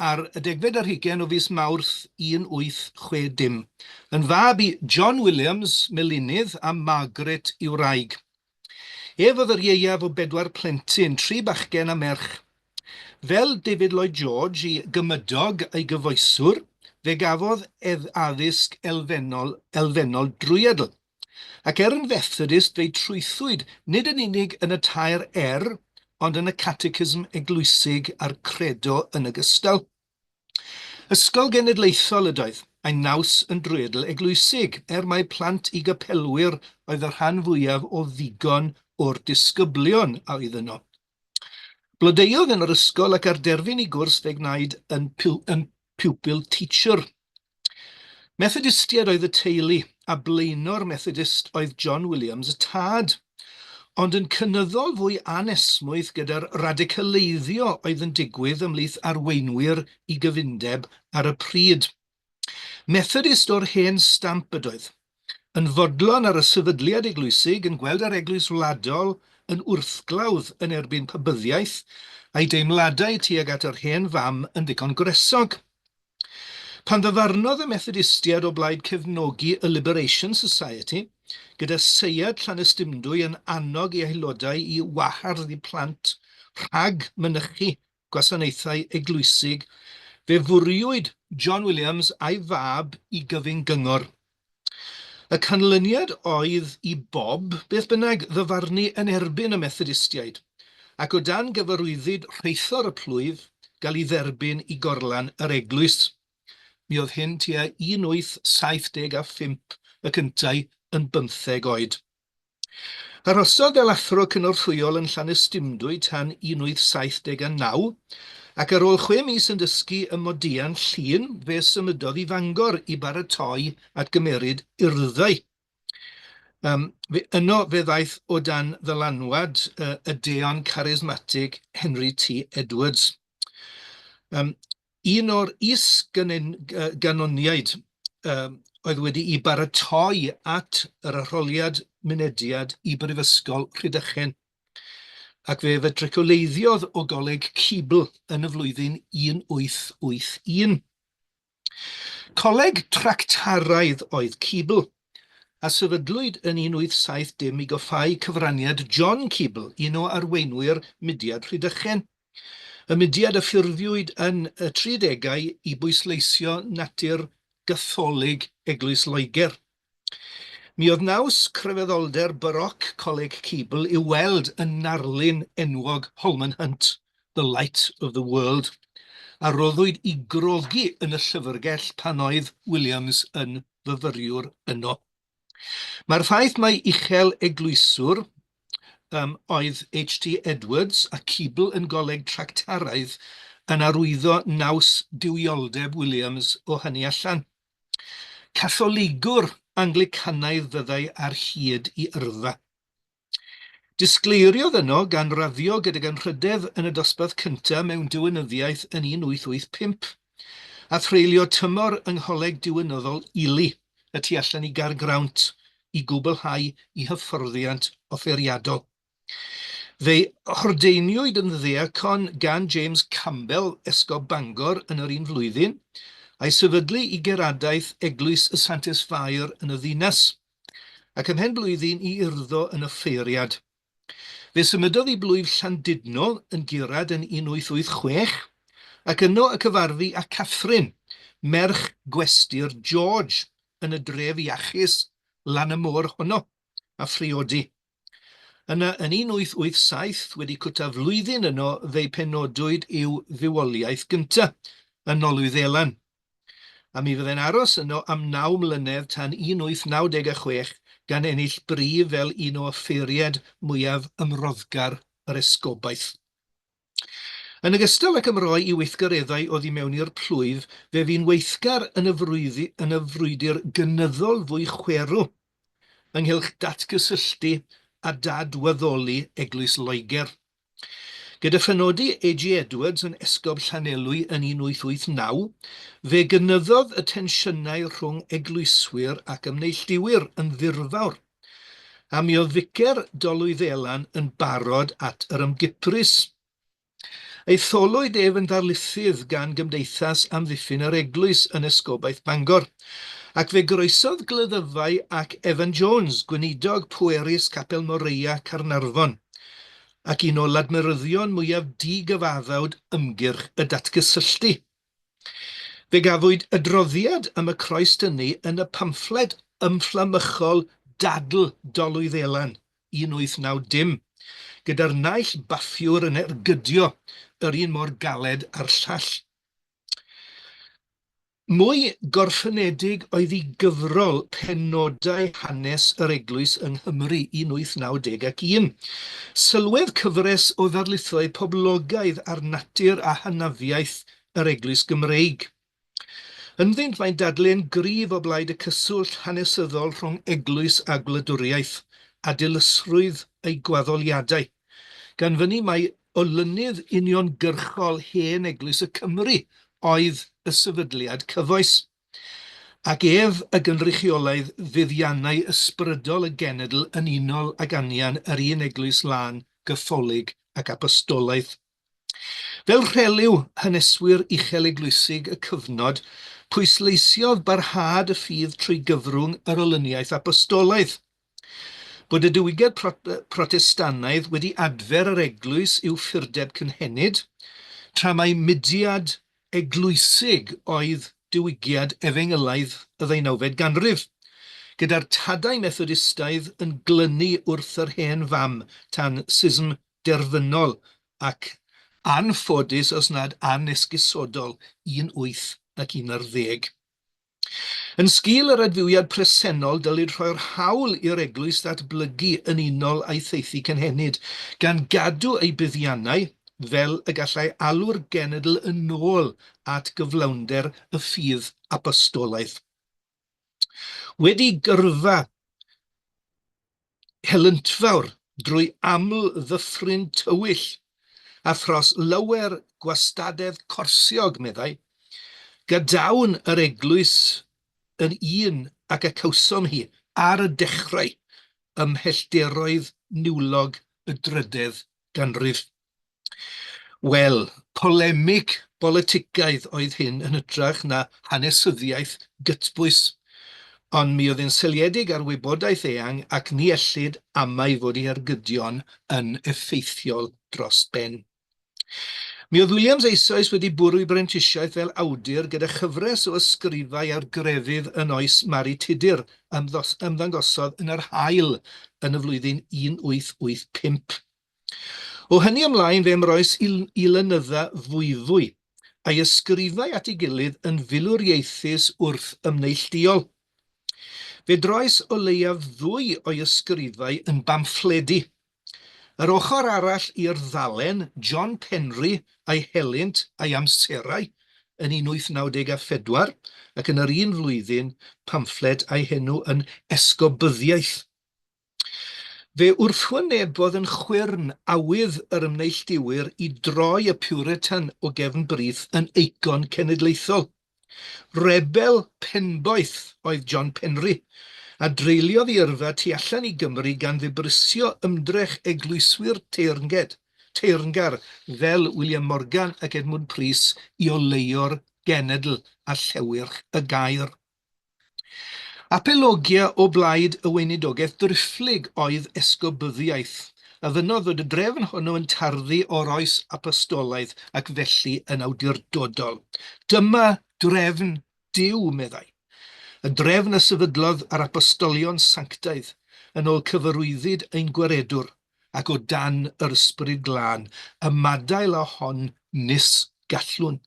ar y 10 o fis Mawrth 1860, yn fab i John Williams, Melynydd, a Margaret i'w wraig. Ef oedd yr ieuaf o 4 plentyn, 3 bachgen a merch. Fel David Lloyd George i gymydog a'i gyfoeswr, fe gafodd addysg elfennol drwyadl. Ac yn Methodist fe trwythwyd nid yn unig yn y tair ond yn y catechism eglwysig a'r credo yn ogystal. Ysgol genedlaethol ydoedd, a'i naws yn drwyadl eglwysig, mai plant i gapelwyr oedd y rhan fwyaf o ddigon o'r disgyblion a oedd yno. Blodeodd yn yr ysgol ac ar derfyn i gwrs fe gwnaed yn pupil teacher. Methodistiaid oedd y teulu, a blaenor Methodist oedd John Williams y tad, ond yn cynyddol fwy anesmwydd gyda'r radicaleiddio oedd yn digwydd ymhlith arweinwyr i gyfundeb ar y pryd. Methodist o'r hen stamp ydoedd, yn fodlon ar y sefydliad eglwysig yn gweld yr eglwys wladol yn wrthglawdd yn erbyn pabyddiaeth a'i deimladau tuag at yr hen fam yn ddigon gresog. Pan ddyfarnodd y Methodistiaid o blaid cefnogi y Liberation Society, gyda seiad Llanystumdwy yn annog i aelodau i wahardd i plant rhag mynychu gwasanaethau eglwysig, fe fwriwyd John Williams a'i fab i gyfyn gyngor. Y canlyniad oedd i Bob, beth bynnag, ddyfarnu yn erbyn y Methodistiaid, ac o dan gyfarwyddyd rheithor y plwyf gael ei dderbyn i gorlan yr eglwys. Mi oedd hyn tua 1875 y cyntau yn 15 oed. Arhosodd fel athro cynorthwyol yn Llanystumdwy tan 1879, ac ar ôl 6 mis yn dysgu ym Modian Llun, fe symudodd i Fangor i baratoi at gymeryd urddau. Yno fe ddaeth o dan ddylanwad y deon charismatig Henry T. Edwards. Un o'r is-ganoniaid oedd wedi i baratoi at yr arholiad mynediad i Brifysgol Rhydychen, ac fe fedricoleiddiodd o goleg Cibl yn y flwyddyn 1881. Coleg tractaraidd oedd Cibl, a sefydlwyd yn 1870 i goffáu cyfraniad John Cibl, un o arweinwyr mudiad Rhydychen. Y mudiad y ffurfiwyd yn y 30au i bwysleisio natur gatholig Eglwys Loegr. Mi oedd naws crefyddolder baroc Coleg Cibl i weld yn narlun enwog Holman Hunt, The Light of the World, a roddwyd i grogi yn y llyfrgell pan oedd Williams yn fyfyriwr yno. Mae'r ffaith mai uchel eglwyswr oedd H.T. Edwards a Cibl yn goleg tractaraidd yn arwyddo naws diwioldeb Williams o hynny allan. Catholigwr Anglicanaidd fyddai ar hyd i yrfa. Disgleiriodd yno gan raddio gydag anrhydedd yn y dosbarth cyntaf mewn diwynyddiaeth yn 1885, a threulio tymor yng ngholeg diwynyddol Ely, y tu allan i Gargrawnt, i gwblhau i hyfforddiant offeriadol. Fe hordeiniwyd yn ddeacon gan James Campbell, esgob Bangor, yn yr un flwyddyn, a'i sefydlu i geradaeth Eglwys y Santes Fair yn y ddinas, ac ymhen blwyddyn i urddo yn y ffeiriad. Fe symudodd i blwyf Llandudno yn Gurad yn 1886, ac yno y cyfarfu â Catherine, merch gwestyr George, yn y dref iachus lan y môr honno, a phriodi. Yna, yn 1887, wedi cwta flwyddyn yno, fe'i penodwyd i'w fywoliaeth gyntaf, yn Nolwyddelan. A mi fyddai'n aros yno am 9 mlynedd tan 1896, gan ennill brif fel un o ffeiriad mwyaf ymroddgar yr esgobaeth. Yn ogystal ac ymroi i weithgareddau oddi mewn i'r plwyf, fe fi'n weithgar yn y frwydr gynyddol fwy chwerw, ynghylch datgysylltu a dadweddoli Eglwys Loegr. Gyda phenodi A.G. Edwards yn esgob Llanelwy yn 1889, fe gynyddodd y tensiynau rhwng eglwyswyr ac ymneilltuwyr yn ddirfawr, a mi oedd vicer Dolwyddelan yn barod at yr ymgyprys. Ei tholwyd ef yn ddarlithydd gan Gymdeithas Amddiffyn yr Eglwys yn esgobaeth Bangor, ac fe groesodd gleddyfau ac Evan Jones, gweinidog pwerus Capel Moreia Carnarfon, ac un o ladmyryddion mwyaf digyfaddawd ymgyrch y datgysylltu. Fe gafwyd adroddiad am y croes dynnu yn y pamffled ymfflamychol Dadl Dolwyddelan 1890, gyda'r naill baffiwr yn ergydio yr un mor galed a'r llall. Mwy gorffenedig oedd ei gyfrol penodau hanes yr eglwys yng Nghymru 1891. Sylwedd cyfres o ddarlithoedd poblogaidd ar natur a hanafiaeth yr eglwys Gymreig. Ynddynt mae'n dadlu'n gryf o blaid y cyswllt hanesyddol rhwng eglwys a gwladwriaeth a dilysrwydd ei gwaddoliadau, gan fyny mae olynydd uniongyrchol hen eglwys y Cymru oedd y sefydliad cyfoes, ac ef y gynrychiolaidd fuddiannau ysbrydol y genedl yn unol ag anian yr un eglwys lân, gyffolig ac apostolaeth. Fel rheliw haneswyr uchel eglwysig y cyfnod, pwysleisiodd barhad y ffydd trwy gyfrwng yr olyniaeth apostolaeth, bod y diwygiad Protestanaidd wedi adfer yr eglwys i'w ffurdeb cynhenid, tra mae mudiad eglwysig oedd diwygiad Efengylaidd y 19fed ganrif, gyda'r tadau Methodistaidd yn glynu wrth yr hen fam tan sism derfynol ac anffodus os nad anesgusodol 1811. Yn sgil yr adfywiad presennol dylid rhoi'r hawl i'r eglwys ddatblygu yn unol a'i theithi cynhenid, gan gadw ei buddiannau fel y gallai alw'r genedl yn ôl at gyflawnder y ffydd apostolaeth. Wedi gyrfa helyntfawr drwy aml ddyffryn tywyll a thros lawer gwastadedd corsiog, meddai, gadawn yr eglwys yn un ac y cawsom hi ar y dechrau ymhellteroedd niwlog y drydedd ganrif. Wel, polemig politicaidd oedd hyn yn hytrach na hanesyddiaeth gytbwys, ond mi oedd yn seiliedig ar wybodaeth eang ac ni ellid amau fod ei ergydion yn effeithiol dros ben. Mi oedd Williams eisoes wedi bwrw i brentisiaeth fel awdur gyda chyfres o ysgrifau ar grefydd yn oes Mari Tudur ymddangosodd yn yr haul yn y flwyddyn 1885. O hynny ymlaen fe ymroes i lenydda fwyfwy, a'i ysgrifau at ei gilydd yn filwriaethus wrth ymneilltuol. Fe droes o leiaf ddwy o'i ysgrifau yn bamffledi. Yr ochr arall i'r ddalen, John Penry a'i helynt a'i amserau yn 1894, ac yn yr un flwyddyn pamffled a'i henw yn esgobyddiaeth. Fe wrthwynebodd yn chwyrn awydd yr ymneilltuwyr i droi y Puritan o gefn brith yn eicon cenedlaethol. Rebel penboeth oedd John Penry, a dreuliodd ei yrfa tu allan i Gymru gan ddibrisio ymdrech eglwyswyr teyrngar fel William Morgan ac Edmund Pris i oleio'r genedl a llewyrch y gair. Apelogia o blaid y weinidogaeth dryfflig oedd esgobyddiaeth, a ddynodd fod y drefn hwnnw yn tarddu o'r oes apostolaidd ac felly yn awdurdodol. Dyma drefn Duw, meddai. Y drefn y sefydlodd ar apostolion sanctaidd yn ôl cyfarwyddyd ein gwaredwr ac o dan yr ysbryd glân, y madail a hon nis gallwn.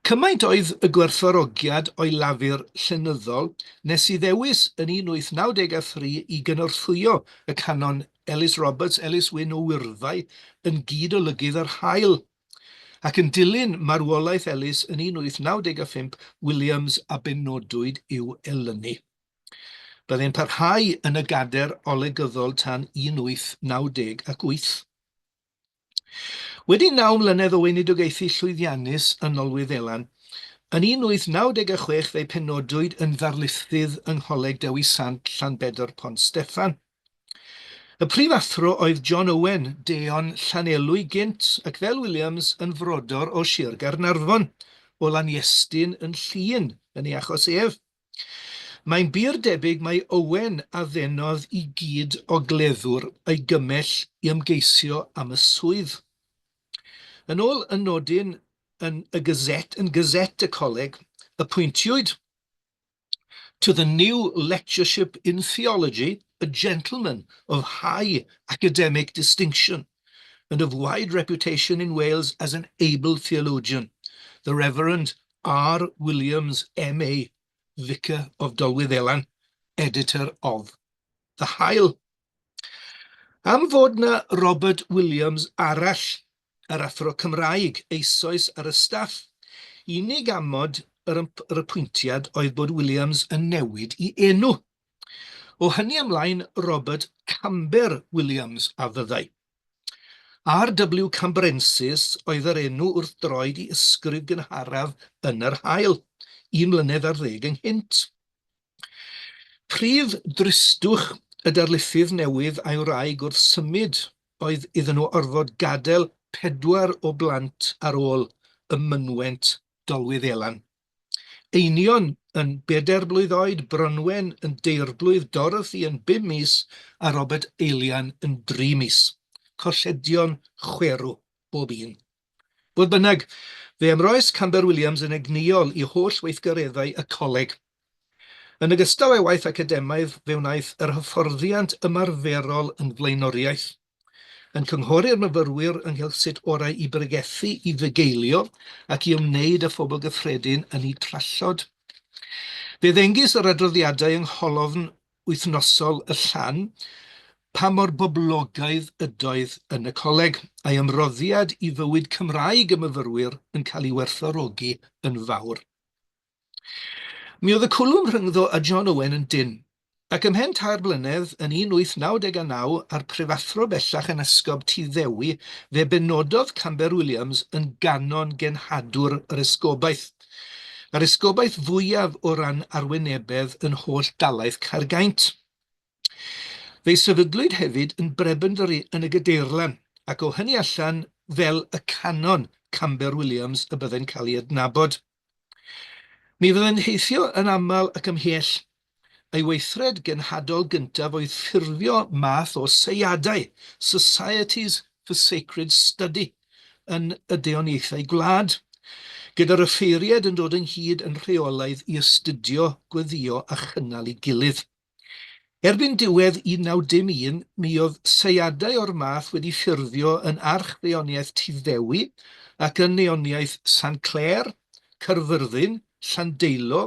Cymaint oedd y gwerthfawrogiad o'i lafur llenyddol nes i ddewis yn 1893 i gynorthwyo y canon Ellis Roberts, Ellis Wyn o Wyrddau yn gyd olygydd yr haul, ac yn dilyn marwolaeth Ellis yn 1895, Williams a benodwyd i'w elynu. Byddai'n parhau yn y gader olegyddol tan 1898. Wedi 9 mlynedd o weinidogaethu llwyddiannus yn Nolwyddelan, yn 1896 fe'i penodwyd yn ddarlithydd yng Ngholeg Dewi Sant Llanbedr Pont Steffan. Y prif athro oedd John Owen, deon Llanelwy gynt, ac fel Williams yn frodor o Sir Gaernarfon, o Laniestyn yn Llŷn yn ei achos ef. Mae'n bir debyg mae Owen a ddenodd i gyd o gleddwr ei gymell i ymgeisio am y swydd. Yn ôl y nodyn yn gazette y coleg, apwyntiwyd to the new lectureship in theology a gentleman of high academic distinction and of wide reputation in Wales as an able theologian, the Reverend R. Williams, M.A., Vicar of Dolwyddelan, editor of The Hael. Am fod na Robert Williams arall, yr athro Cymraeg eisoes ar y staff, unig amod yr apwyntiad oedd bod Williams yn newid I enw. O hynny ymlaen, Robert Camber-Williams a fyddai. R.W. Cambrensis oedd yr enw wrth droed I ysgrif gynharaf yn yr hael, 1 mlynedd ar 10 ynghynt. Prif dristwch y darlithydd newydd a'i wraig wrth symud oedd iddyn nhw orfod gadael 4 o blant ar ôl y mynwent Dolwyddelan. Einion yn 4 blwydd oed, Bronwen yn 10 blwydd, Dorothy yn 5 mis a Robert Eilian yn 3 mis. Colledion chwerw bob un. Fodd bynnag, fe ymroes Camber-Williams yn egniol I holl weithgareddau y coleg. Yn ogystal â'i waith academaidd, fe wnaeth yr hyfforddiant ymarferol yn flaenoriaeth, yn cynghori'r myfyrwyr ynghylch sut orau I bregethu I fugeilio ac I ymwneud â phobl gyffredin yn eu trallod. Fe ddengis yr adroddiadau yng ngholofn wythnosol y Llan, pa mor boblogaidd ydoedd yn y coleg, a'i ymroddiad I fywyd Cymraeg y myfyrwyr yn cael ei werthfawrogi yn fawr. Mi oedd y cwlwm rhyngddo a John Owen yn dyn, ac ymhen 2 blynedd yn 1899 ar prifathro bellach yn esgob Tyddewi, fe benododd Camber-Williams yn ganon genhadwr yr esgobaeth, yr esgobaeth fwyaf o ran arwynebedd yn holl dalaith Caergaint. Fe sefydlwyd hefyd yn Brebendary yn y Gadeirlan, ac o hynny allan fel y canon Camber-Williams y byddai'n cael ei adnabod. Mi fyddai'n heithio yn aml ac ymhell, ei weithred genhadol gyntaf oedd ffurfio math o seiadau, Societies for Sacred Study, yn y deoniaethau gwlad, gyda'r offeiriad yn dod ynghyd yn rheolaidd I astudio, gweddio a chynnal I gilydd. Erbyn diwedd 1901, mi oedd seiadau o'r math wedi ffurfio yn archfeoniaeth Tyddewi ac yn neoniaeth San Clair, Caerfyrddin, Llandeilo,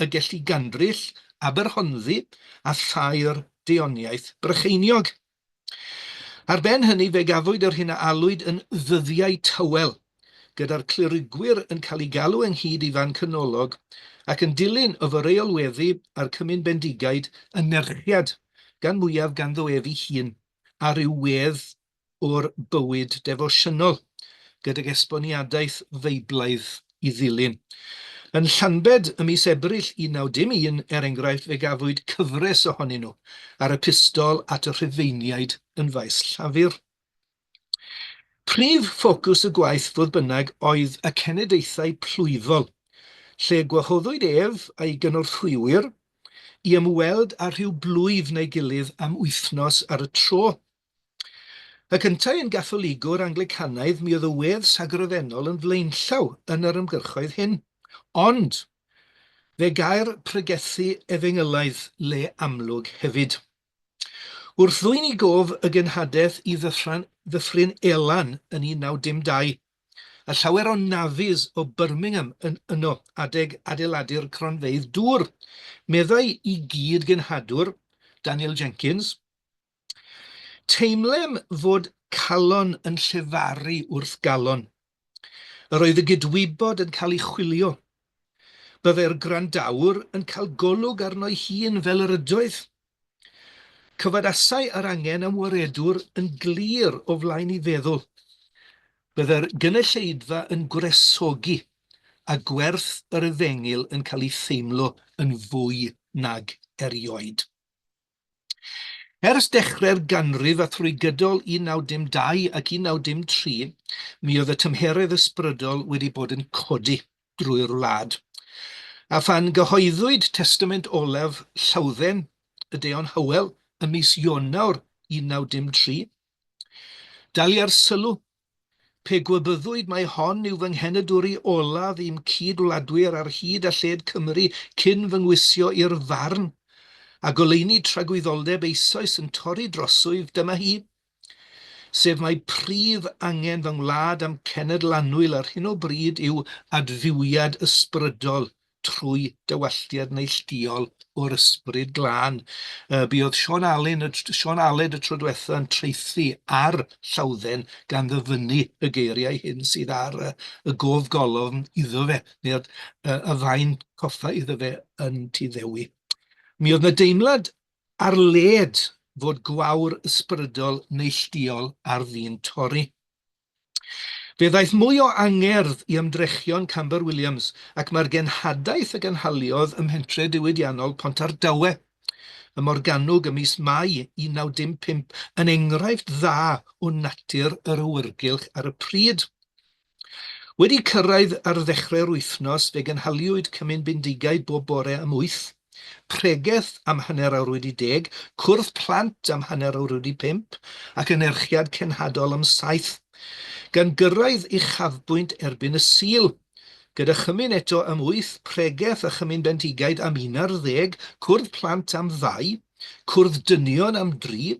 y Gelli Gandryll, Aberhonddu a thair deoniaeth Brycheiniog. Ar ben hynny fe gafwyd yr hyn a alwyd yn ddyddiau tywel, gyda'r clerigwyr yn cael ei galw ynghyd I fan canolog ac yn dilyn y fyreolweddu a'r cymyn bendigaid yn nerchiad, gan mwyaf ganddo ef ei hun, a ryw wedd o'r bywyd defosiynol, gydag esboniadaeth feiblaidd I ddilyn. Yn Llanbed ym mis Ebrill 1901, enghraifft, fe gafwyd cyfres ohonyn nhw ar epistol at y Rhufeiniaid yn faes Llafur. Prif ffocws y gwaith fodd bynnag oedd y cenedlaethau plwyfol, lle gwahoddwyd ef a'i gynorthwywyr I ymweld â rhyw blwyf neu gilydd am wythnos ar y tro. Y cyntaf yn Gatholigwr Anglicanaidd, mi oedd y wedd sagrofennol yn flaenllaw yn yr ymgyrchoedd hyn, ond fe gair pregethu efengylaidd le amlwg hefyd. Wrth ddwyn I gof y genhadaeth I ddyffryn Elan yn 1912, a llawer o nafis o Birmingham yno adeg adeiladu'r cronfeydd dŵr, meddai I gyd genhadwr, Daniel Jenkins, teimlem fod calon yn llefaru wrth galon. Yr oedd y gydwybod yn cael ei chwilio. Byddai'r grandawr yn cael golwg arno'i hun fel yr ydoedd. Cyfadasau yr angen am waredwr yn glir o flaen I feddwl. Byddai'r gynulleidfa yn gwresogi a gwerth yr efengil yn cael ei theimlo yn fwy nag erioed. Ers dechrau'r ganrif athrwygydol 1912 ac 1913, mi oedd y tymheredd ysbrydol wedi bod yn codi drwy'r wlad. A phan gyhoeddwyd testament olaf Llawdden, y Deon Hywel, ym mis Ionawr 1913, dalia'r sylw, pe gwybyddwyd mai hon yw fy nghenedwri olaf i'm cyd-wladwyr ar hyd a lled Cymru cyn fy ngwisio i'r farn, a goleuni tragwyddoldeb eisoes yn torri droswydd dyma hi, sef mai prif angen fy ngwlad am cenedlanwyl ar hyn o bryd yw adfywiad ysbrydol trwy dywalliad neilltuol o'r ysbryd glân. Buodd Sean Aled y tro diwetha yn treithi ar llawdden gan ddyfynu y geiriau hyn sydd ar y gof golofn iddo fe, neu'r y fain coffa iddo fe yn Tyddewi. Mi oedd yna deimlad ar led fod gwawr ysbrydol neilltuol ar ddyn torri. Fe ddaeth mwy o angerdd i ymdrechion Camber-Williams ac mae'r genhadaeth a ganhaliodd ym mhentre diwydiannol Pontardawe, y Morgannwg ym mis Mai 1955 yn enghraifft dda o natur yr awyrgylch ar y pryd. Wedi cyrraedd ar ddechrau'r wythnos, fe ganhaliwyd cymyn bendigaid bob bore am 8, pregeth am hanner awr wedi 10, cwrdd plant am hanner awr wedi 5, ac anerchiad cenhadol am 7, gan gyrraedd uchafbwynt erbyn y Sul, gyda chymyn eto am 8, pregeth a chymyn bendigaid am 11, cwrdd plant am 2, cwrdd dynion am 3,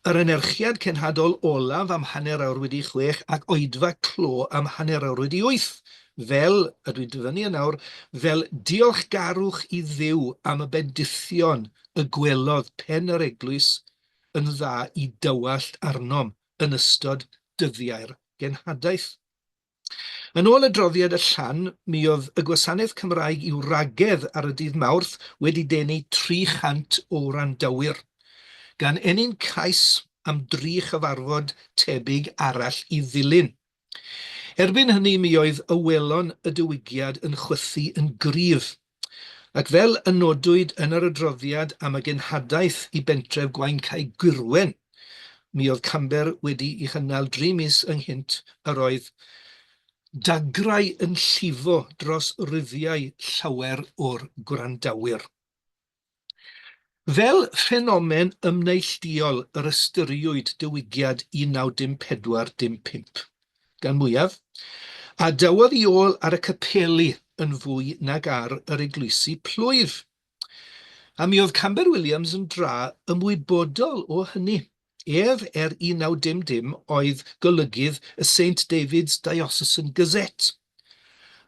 yr anerchiad cenhadol olaf am hanner awr wedi 6, ac oedfa clo am hanner awr wedi 8, fel, a dwi'n dyfynnu yn awr, fel diolchgarwch i Dduw am y bendithion y gwelodd pen yr eglwys yn dda i dywallt arnom yn ystod dyddiau'r genhadaeth. Yn ôl y droddiad y llan, mi oedd y Gwasanaeth Cymraeg i'w ragedd ar y dydd Mawrth wedi denu 300 o wrandawyr, gan enyn cais am 3 chyfarfod tebyg arall i ddilyn. Erbyn hynny mi oedd y welon y Diwygiad yn chwythu yn gryf, ac fel y nodwyd yn yr adroddiad am y genhadaeth i bentref Gwaun Cae Gwirwen, mi oedd Camber wedi ei chynnal 3 mis ynghynt yr oedd dagrau yn llifo dros ryddiau llawer o'r gwrandawyr. Fel ffenomen ymneilltuol yr ystyriwyd Diwygiad 1954-55, gan mwyaf, a dawodd i ôl ar y capeli yn fwy nag ar yr eglwysi plwyf. A mi oedd Camber-Williams yn dra ymwybodol o hynny. Ef 1950 oedd golygydd y St David's Diocesan Gazette.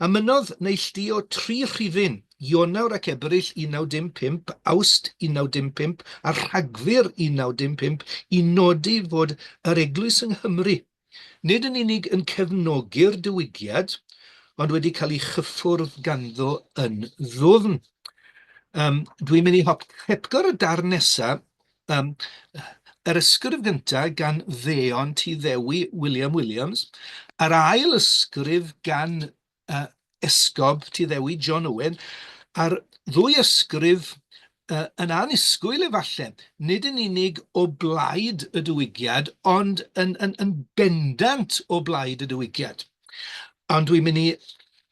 A mynodd neilltu o 3 rhifyn, Ionawr ac Ebrill 1955, Awst 1955 a Rhagfyr 1955 i nodi fod yr eglwys yng Nghymru nid yn unig yn cefnogi'r diwygiad, ond wedi cael ei chyffwrdd ganddo yn ddwfn. Dwi'n mynd i hepgor y darn nesaf, yr ysgrif gyntaf gan ddeon Tyddewi Williams, a'r ail ysgrif gan esgob Tyddewi John Owen, a'r ddwy ysgrif yn annisgwyl efallai, nid yn unig o blaid y diwygiad, ond yn bendant o blaid y diwygiad. Ond dwi'n mynd i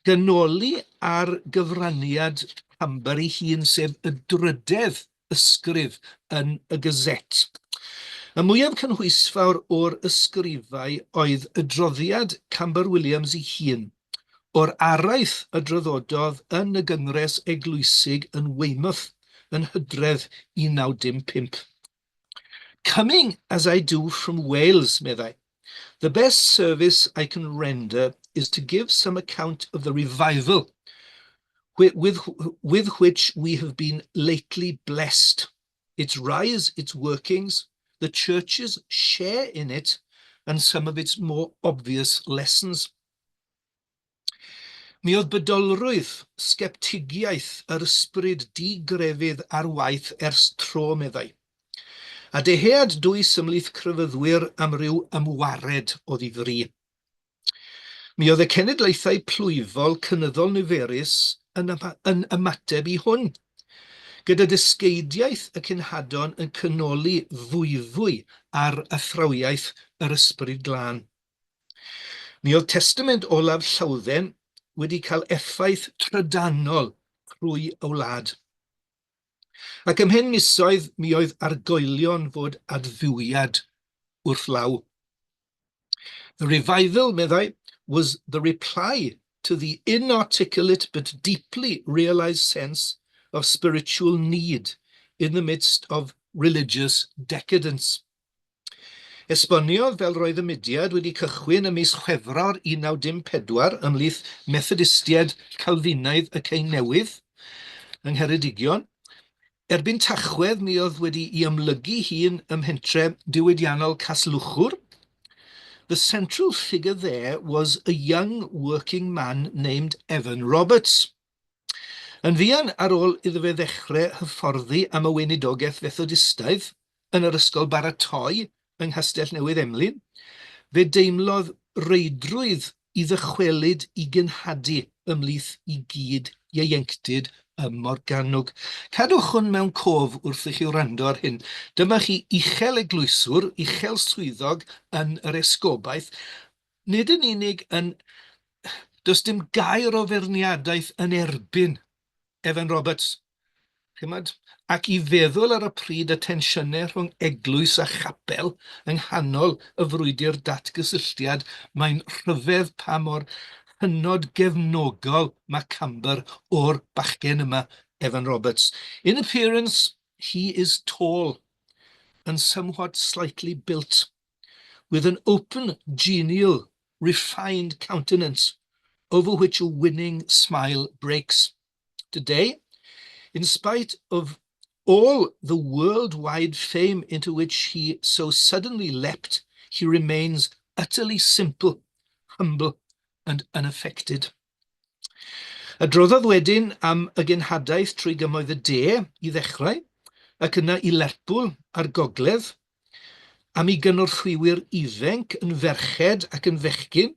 gynoli ar gyfraniad Camber ei hun, sef y 3ydd ysgrif yn y Gazette. Y mwyaf cynhwysfawr o'r ysgrifau oedd y droddiad Camber-Williams ei hun, o'r araith y droddododd yn y Gyngres Eglwysig yn Weymouth yn Hydref 1955. Coming as I do from Wales, meddai, the best service I can render is to give some account of the revival with which we have been lately blessed, its rise, its workings, the church's share in it, and some of its more obvious lessons. Mi oedd bydolrwydd, sgeptigiaeth yr ysbryd digrefydd ar waith ers tro, meddai, a dehead dwys ymlith crefyddwyr am ryw ymwared o ddifri. Mi oedd y cenedlaethau plwyfol cynyddol niferus yn ymateb i hwn, gyda dysgeidiaeth y cynhadon yn cynoli fwyfwy ar athrawiaeth yr ysbryd glân. Mi oedd testament olaf Llawdden wedi cael effaith trydanol trwy y wlad. Ac ymhen misoedd mi oedd argoelion fod adfywiad wrth law. The revival, meddai, was the reply to the inarticulate but deeply realized sense of spiritual need in the midst of religious decadence. Esboniodd fel roedd y mudiad wedi cychwyn ym mis Chwefror 1954 ymhlith Methodistiaid Calfinaidd y Cei Newydd yng Ngheredigion. Erbyn Tachwedd mi oedd wedi ei ymlygu hun ym mhentre diwydiannol Caslwchwr. The central figure there was a young working man named Evan Roberts. Yn fuan ar ôl iddo fe ddechrau hyfforddi am y weinidogaeth Methodistaidd yn yr ysgol baratoi yng Nghastell Newydd Emlyn, fe deimlodd reidrwydd i ddychwelyd i gynhadu ymhlith i gyd ieuenctid ym Morgannwg. Cadwch hwn mewn cof wrth i chi wrando ar hyn. Dyma chi uchel eglwyswr, uchel swyddog yn yr esgobaeth. Nid yn unig yn... Does dim gair o ferniadaeth yn erbyn Evan Roberts. Chymod? Ac i feddwl ar y pryd y tensiynau rhwng eglwys a chapel yng nghanol y frwydr datgysylltiad, mae'n rhyfedd pa mor hynod gefnogol mae Camber o'r bachgen yma, Evan Roberts. In appearance, he is tall and somewhat slightly built, with an open, genial, refined countenance, over which a winning smile breaks. Today, in spite of all the worldwide fame into which he so suddenly leapt, he remains utterly simple, humble, and unaffected. Adroddodd wedyn am y genhadaeth trwy gymoedd y de i ddechrau, ac yna i Lerpwl ar gogledd, am ei gynorthwywyr ifanc yn ferched ac yn fechgyn,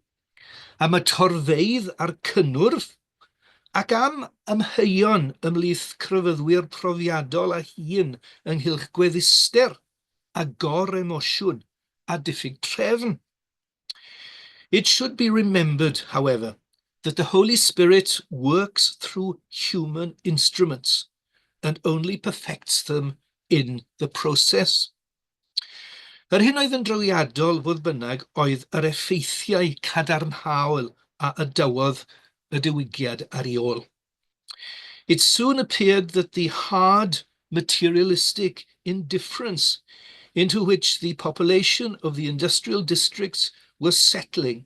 am y torfeidd a'r cynnwrf, ac am ymheuon ymhlith crefyddwyr profiadol a hun ynghylch gweddister a gor-emosiwn a diffyg trefn. It should be remembered, however, that the Holy Spirit works through human instruments and only perfects them in the process. Yr hyn oedd yn drawiadol fodd bynnag oedd yr effeithiau cadarnhaol a ydywodd y diwygiad ar ei ôl. It soon appeared that the hard, materialistic indifference into which the population of the industrial districts was settling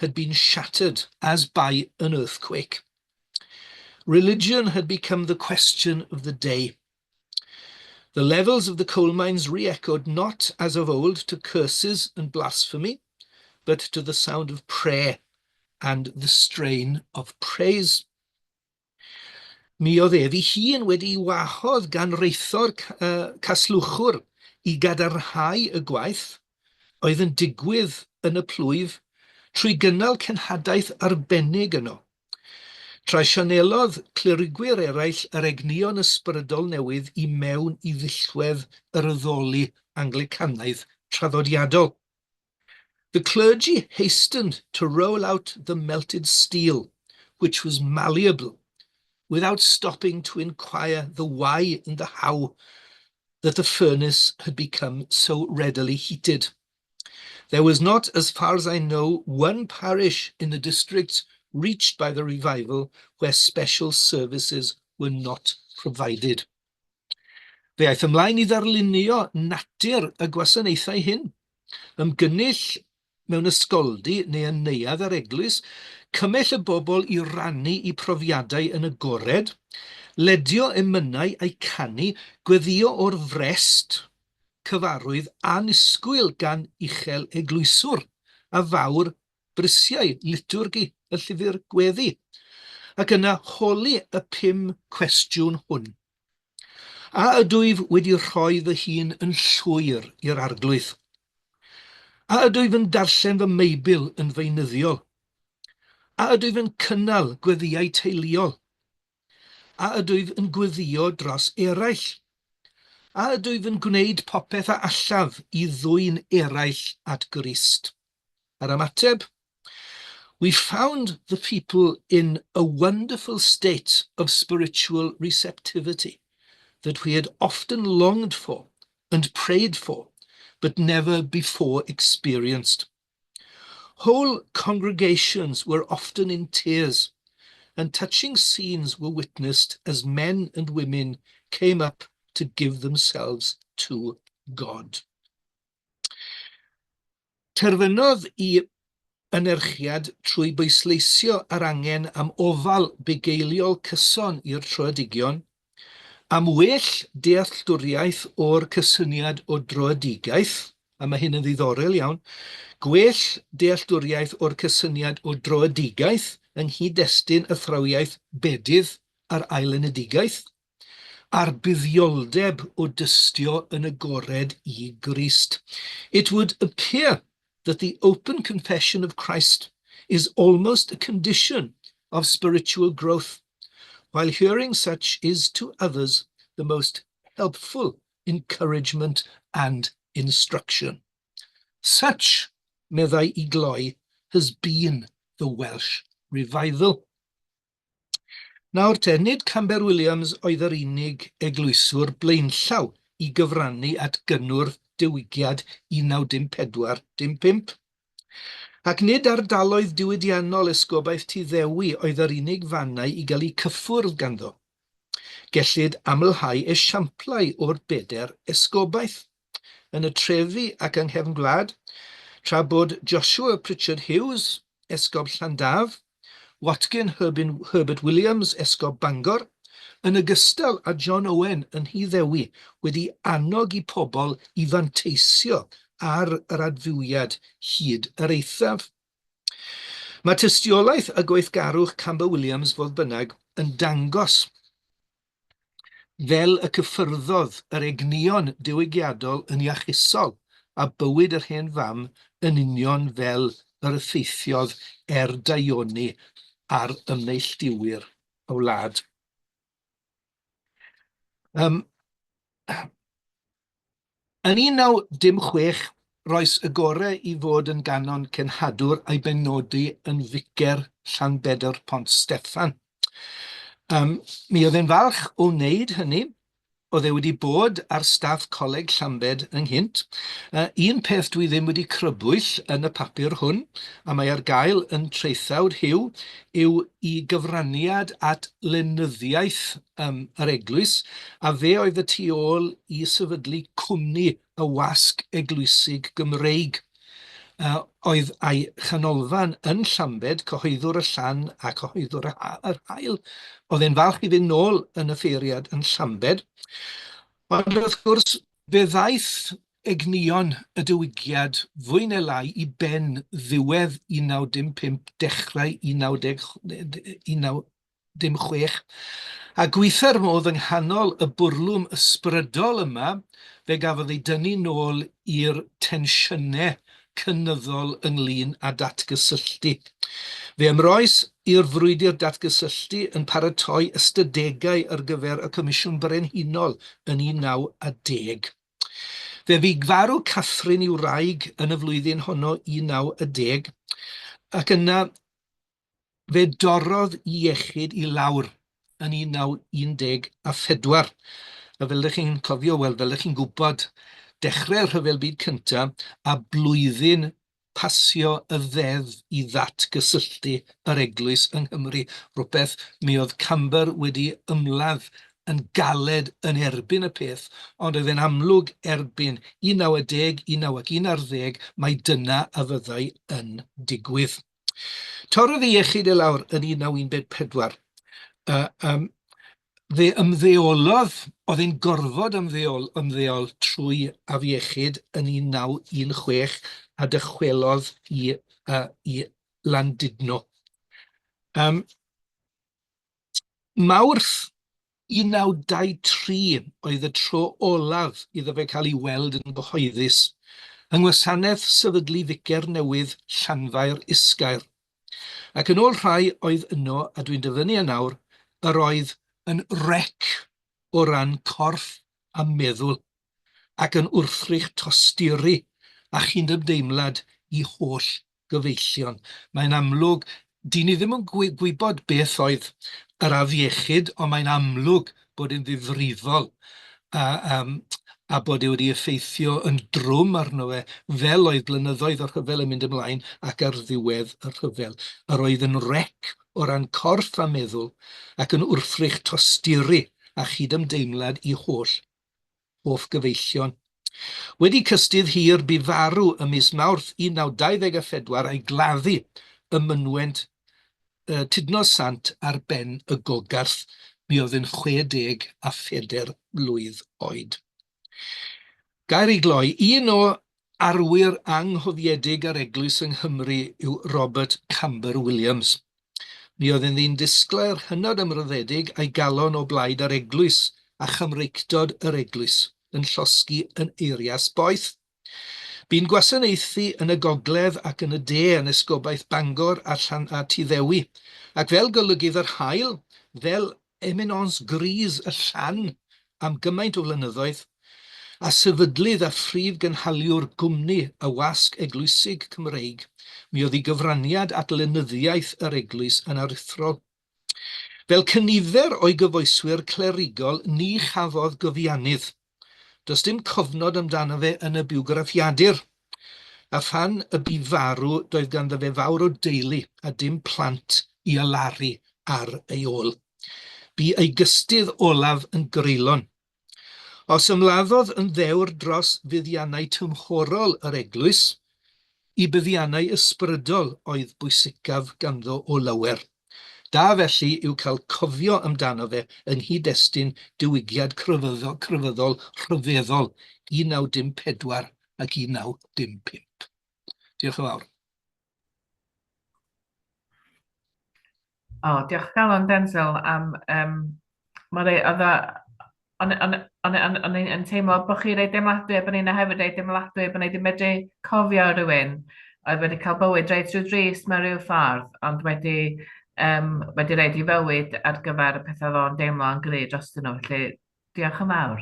had been shattered as by an earthquake. Religion had become the question of the day. The levels of the coal mines re-echoed not, as of old, to curses and blasphemy, but to the sound of prayer and the strain of praise. Mi oedd fi hun wedi wahodd gan reithor Caslwchwr i gadarnhau y gwaith oedd yn digwydd yn y plwyf trwy gynnal cenhadaeth arbennig yno. Tra sianelodd clerigwyr eraill yr egnion ysbrydol newydd i mewn i ddillwedd yr addoli Anglicanaidd traddodiadol. The clergy hastened to roll out the melted steel, which was malleable, without stopping to inquire the why and the how that the furnace had become so readily heated. There was not, as far as I know, one parish in the district reached by the revival where special services were not provided. Fe aeth ymlaen I ddarlunio natur y gwasanaethau hyn, ymgynnull mewn ysgoldy neu yn neuadd ar eglwys, cymell y bobl I rannu I profiadau yn agored, ledio emynau a'i canu, gweddio o'r frest, cyfarwydd annisgwyl gan uchel eglwyswr, a fawr brysiau liturgi y llyfr gweddi, ac yna holi y 5 cwestiwn hwn. A ydwyf wedi rhoi fy hun yn llwyr i'r arglwydd? A ydwyf yn darllen fy Meibl yn feunyddiol? A ydwyf yn cynnal gweddiau teuluol? A ydwyf yn gweddio dros eraill? A ydwyf yn gwneud popeth a allaf I ddwyn eraill at Grist? Ar ymateb, we found the people in a wonderful state of spiritual receptivity that we had often longed for and prayed for, but never before experienced. Whole congregations were often in tears, and touching scenes were witnessed as men and women came up to give themselves to God. Terfynodd I ynerchiad trwy bwysleisio yr angen am ofal bugeiliol cyson i'r troedigion, am well dealltwriaeth o'r cysyniad o droedigaeth, a mae hyn yn ddiddorol iawn, gwell dealltwriaeth o'r cysyniad o droedigaeth yng nghyd-destun athrawiaeth bedydd a'r ailynedigaeth, a'r buddioldeb o dystio yn agored I Grist. It would appear that the open confession of Christ is almost a condition of spiritual growth, while hearing such is to others the most helpful encouragement and instruction. Such, meddai I gloi, has been the Welsh revival. Nawr te, nid Camber-Williams oedd yr unig eglwyswr blaenllaw I gyfrannu at gynnwrf Diwygiad 1954-15, ac nid ardaloedd diwydiannol esgobaeth Tyddewi oedd yr unig fannau I gael eu cyffwrdd ganddo. Gellid amlhau esiamplau o'r beder esgobaeth. Yn y trefi ac yng nghefn gwlad, tra bod Joshua Hughes, esgob Llandaf, Watkin Herbert Williams, esgob Bangor, yn ogystal â John Owen yn Nhyddewi wedi annog I pobl I fanteisio ar yr adfywiad hyd yr eithaf. Mae tystiolaeth y gweithgarwch Camber-Williams fodd bynnag yn dangos fel y cyffyrddodd yr egnion diwygiadol yn iachusol a bywyd yr hen fam yn union fel yr effeithiodd daioni ar ymneilltuwyr y wlad. Yn 1916, roes y gorau I fod yn ganon cenhadwr a'i benodi yn ficer Llanbedr Pont Steffan. Mi oedd e'n falch o wneud hynny, oedd e wedi bod ar staff coleg Llambed ynghynt. Un peth dwi ddim wedi crybwyll yn y papur hwn, a mae ar gael yn treithawd Huw, yw I gyfraniad at lenyddiaeth yr eglwys, a fe oedd y tu ôl I sefydlu cwmni y wasg eglwysig Gymreig. Oedd ei chanolfan yn Llambed, cyhoeddwr y llan a cyhoeddwr yr haul. Oedd e'n falch I fynd nôl yn y ffeiriad yn Llambed. Ond wrth gwrs, fe ddaeth egnion y diwygiad fwy neu lai I ben ddiwedd 1915, dechrau 1916, a gweitha'r modd yng nghanol y bwrlwm ysbrydol yma, fe gafodd ei dynnu nôl i'r tensiynau cynyddol ynglyn â datgysylltu. Fe ymroes i'r frwydr datgysylltu yn paratoi ystadegau ar gyfer y Comisiwn Brenhinol yn 1910. Fe fu farw Catherine I wraig yn y flwyddyn honno 1910, ac yna fe dorrodd I iechyd I lawr yn 1914. A fel ydych chi'n cofio, fel ydych chi'n gwybod, dechrau'r rhyfel byd cyntaf a blwyddyn pasio y ddeddf I ddatgysylltu yr eglwys yng Nghymru, rhywbeth mi oedd Camber wedi ymladd yn galed yn erbyn y peth, ond oedd e'n amlwg erbyn 1910, 1911, mae dyna a fyddai yn digwydd. Torrodd ei iechyd I lawr yn 1914. Fe ymddeolodd, oedd e'n gorfod ymddeol trwy afiechyd yn 1916 a dychwelodd I Landudno. Mawrth 1923 oedd y tro olaf iddo fe cael ei weld yn gyhoeddus yng ngwasanaeth sefydlu ficer newydd Llanfair Isgair. Ac yn ôl rhai oedd yno, a dwi'n dyfynnu nawr, yr oedd yn rec o ran corff a meddwl, ac yn wrthrych tosturi a chi'n ymdeimlad I holl gyfeillion. Mae'n amlwg, dyn ni ddim yn gwybod beth oedd yr afiechyd, ond mae'n amlwg bod e'n ddifrifol a bod e wedi effeithio yn drwm arno fe, fel oedd blynyddoedd o'r rhyfel yn mynd ymlaen ac ar ddiwedd y rhyfel. Yr oedd yn rec o ran corff a meddwl ac yn wrthrych tosturi a chydymdeimlad I hoff gyfeillion. Wedi cystydd hir bu farw ym mis Mawrth 1924 a'i gladdu y mynwent Tudno Sant ar ben y gogarth. Mi oedd yn 64 mlwydd oed. Gair ei gloi, un o arwyr anghofiedig ar eglwys yng Nghymru yw Robert Camber-Williams. Mi oedd yn ddyn disglair hynod ymroddedig a'i galon o blaid ar eglwys a chymreictod yr eglwys yn llosgi yn eirias boeth. Bu'n gwasanaethu yn y gogledd ac yn y de yn esgobaeth Bangor a Tyddewi, ac fel golygydd yr hael, fel eminence gris y llan am gymaint o flynyddoedd, a sefydlydd a phrif gynhaliwr gwmni y wasg eglwysig Cymreig, mi oedd ei gyfraniad at lenyddiaeth yr eglwys yn aruthrol. Fel cynifer o'i gyfoeswyr clerigol, ni chafodd gyfianydd. Does dim cofnod amdano fe yn y biwgraffiadur, a phan y bu farw doedd ganddo fe fawr o deulu a dim plant i alaru ar ei ôl. Bu ei gystydd olaf yn greulon. Os ymladdodd yn ddewr dros fuddiannau tymhorol yr eglwys, i buddiannau ysbrydol oedd bwysicaf ganddo o lawer. Da felly yw cael cofio amdano fe yng nghyd-destun Diwygiad crefyddol rhyfeddol 1914 ac 1915. Diolch yn fawr. Diolch galon Densil am... O'n i'n teimlo bod chi rei deimladwy, bod ni'n hefyd rei deimladwy, bod ni wedi medru cofio rhywun oedd wedi cael bywyd reit trwy drist mewn rhyw ffordd, ond wedi reid i fywyd ar gyfer y pethau ddo'n deimlo yn gry dros nhw, felly diolch yn fawr.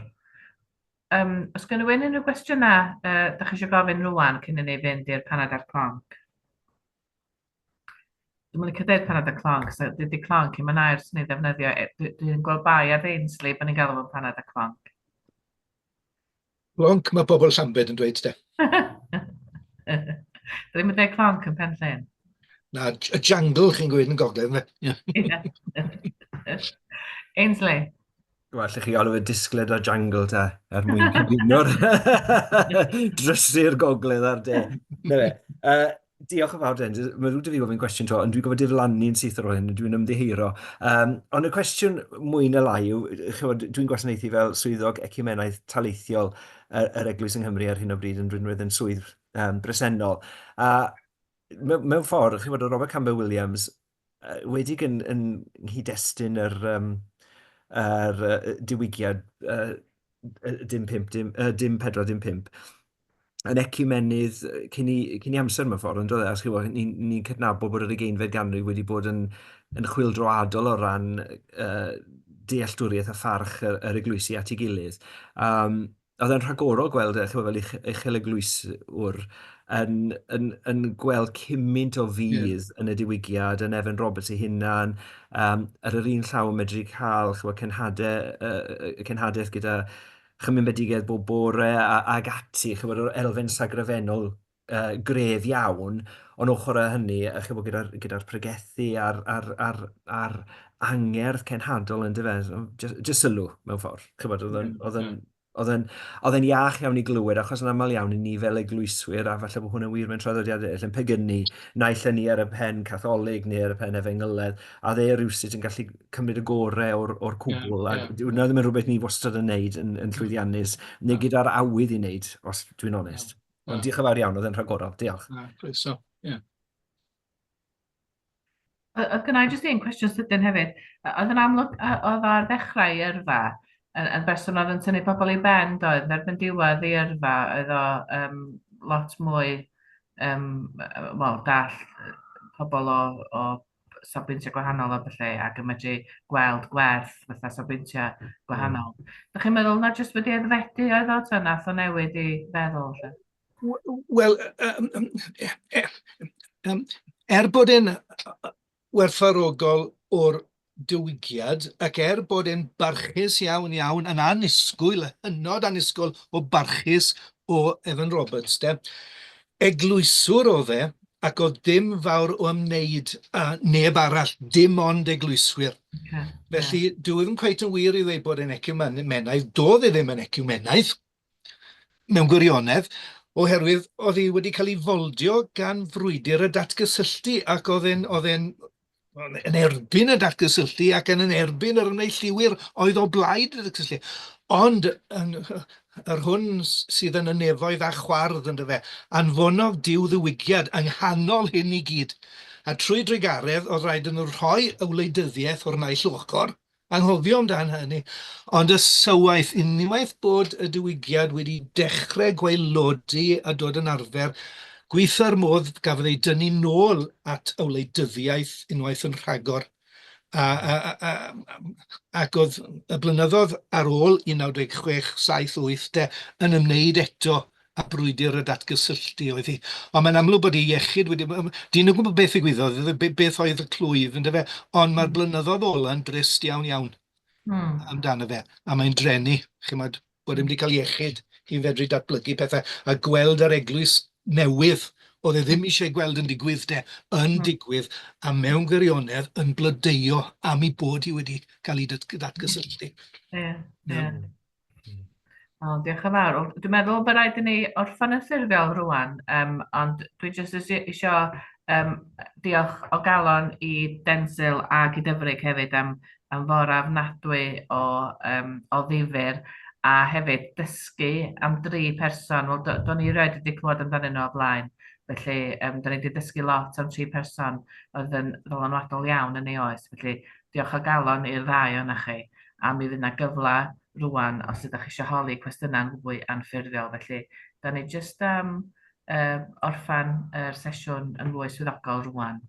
Os gen i unrhyw gwestiynau, da chi eisiau gofyn rwan cyn i ni fynd i'r paned ar clonc? Dwi'n mynd i cydweud paned ar clonc, so dydy clonc i'm yn air sy'n ei ddefnyddio. Dwi'n gweld bai ar Densil bod ni'n galw fo'n paned ar clonc. Clonc mae bobl Llambed yn dweud, de. Dwi'n mynd i clonc yn pen llyn. Na, y jungle chi'n gweud yn gogledd, ne? Ainsley. Wel, lle chi alw fe disgled ar jungle ta, mwyn cyflwyno'r drysu'r gogledd ar de. Diolch yn fawr, Den. Mae rwy'n fi gofyn cwestiwn to, ond dwi'n gofod diflannu'n syth o'r hyn, dwi'n ymddiheuro. Ond y cwestiwn mwy na lai yw, dwi'n gwasanaethu fel swyddog ecumenaeth taleithiol yr Eglwys yng Nghymru ar hyn o bryd yn rhywbeth yn swydd bresennol. Mewn ffordd, chi'n bod o Robert Camber-Williams wedi yn nghyd-destun yr diwygiad dim 4-5 yn ecumenydd cyn i amser mewn ffordd, yn dod e, ni'n cydnabod bod yr 20fed ganrif wedi bod yn chwildroadol o ran dealltwriaeth a pharch yr eglwysi at ei gilydd. Oedd e'n rhagorol gweld fel uchel eglwyswr yn gweld cymaint o fydd yn y diwygiad, yn Evan Roberts ei hunan, ar yr un llaw yn medru cael cenhadaeth gyda chymynbedigaeth bob bore ag ati, o'r elfen sagrafennol gref iawn, ond ochr a hynny, gyda'r pregethu a'r angerdd cenhadol yn dyfed, jyst sylw mewn ffordd. Oedd e'n iach iawn i glywed, achos yn aml iawn i ni fel eglwyswyr, a falle bod hwn yn wir mewn traddodiadau, yn pegynu, naill ni ar y pen Catholig neu ar y pen Efengyledd, a dde rhywsut yn gallu cymryd y gorau o'r cwbl, a hwnna ddim yn rhywbeth ni wastad yn neud yn llwyddiannus, neu gyda'r awydd i wneud, os dwi'n onest. Ond diolch yn fawr iawn, oedd e'n rhagorol. Diolch. Croeso, ie. Oedd gynnau jyst un cwestiwn sydyn hefyd. Oedd yn amlwg, oedd ar ddechrau yrfa, yn berson oedd yn tynnu pobl i ben, doedd, yn erbyn diwedd i yrfa, oedd o lot mwy dall pobl o safbwyntiau gwahanol o felly, ac yn medru gweld gwerth fatha safbwyntiau gwahanol. Dych chi'n meddwl na jyst wedi aeddfedu oedd o ta nath o newid i feddwl? Wel, bod e'n werthfawrogol o'r diwygiad, ac bod e'n barchus iawn, yn annisgwyl, hynod annisgwyl o barchus o Evan Roberts, eglwyswr o fe, ac oedd dim fawr o ymwneud neb arall, dim ond eglwyswyr. Felly, dwi ddim cweit yn wir i ddweud bod e'n ecumenaeth, doedd e ddim yn ecumenaeth, mewn gwirionedd, oherwydd oedd hi wedi cael ei foldio gan frwydr y datgysylltu ac oedd e'n yn erbyn y datgysylltu ac yn erbyn yr neillwyr oedd o blaid y datgysylltu. Ond yr hwn sydd yn y nefoedd a chwardd yn fe, anfonodd Diwygiad yng nghanol hyn i gyd. A trwy drigaredd oedd rhaid yn nhw rhoi y wleidyddiaeth o'r naill ochr, anghofio amdan hynny. Ond y sywaith, unwaith bod y Diwygiad wedi dechrau gwaelodi a dod yn arfer, gweithio'r modd gafodd ei dynnu nôl at y wleidyddiaeth unwaith yn rhagor. Ac oedd y blynyddoedd ar ôl 1996-7 yn ymwneud eto a brwydr y datgysylltu oedd hi. Ond mae'n amlwg bod ei iechyd wedi... Dyn nhw'n gwybod beth ddigwyddodd, beth oedd y clwyf, ynddo fe? Ond mae'r blynyddoedd ola'n drist iawn amdano fe. A mae'n drenu, chymod, bod wedi cael iechyd i fedru datblygu pethau. A gweld yr eglwys newydd, oedd e ddim eisiau gweld yn digwydd digwydd, a mewn gwirionedd yn blodeuo am ei bod hi wedi cael ei datgysylltu. Diolch yn fawr. Dwi'n meddwl bod rhaid i ni orffan y ffurfiol rwan, ond dwi jyst eisiau diolch o galon i Densil ac i Dyfrig hefyd am fora ofnadwy o ddifyr, a hefyd dysgu am 3 person. Wel, do'n i roed wedi clywed amdanyn nhw o blaen. Felly, do'n i wedi dysgu lot am 3 person oedd yn ddylanwadol iawn yn ei oes. Felly, diolch o galon i'r 2 o'na chi. A mi fydd yna gyfle rwan os ydych chi eisiau holi cwestiynau'n fwy anffurfiol. Felly, da ni jyst orffan yr sesiwn yn fwy swyddogol rwan.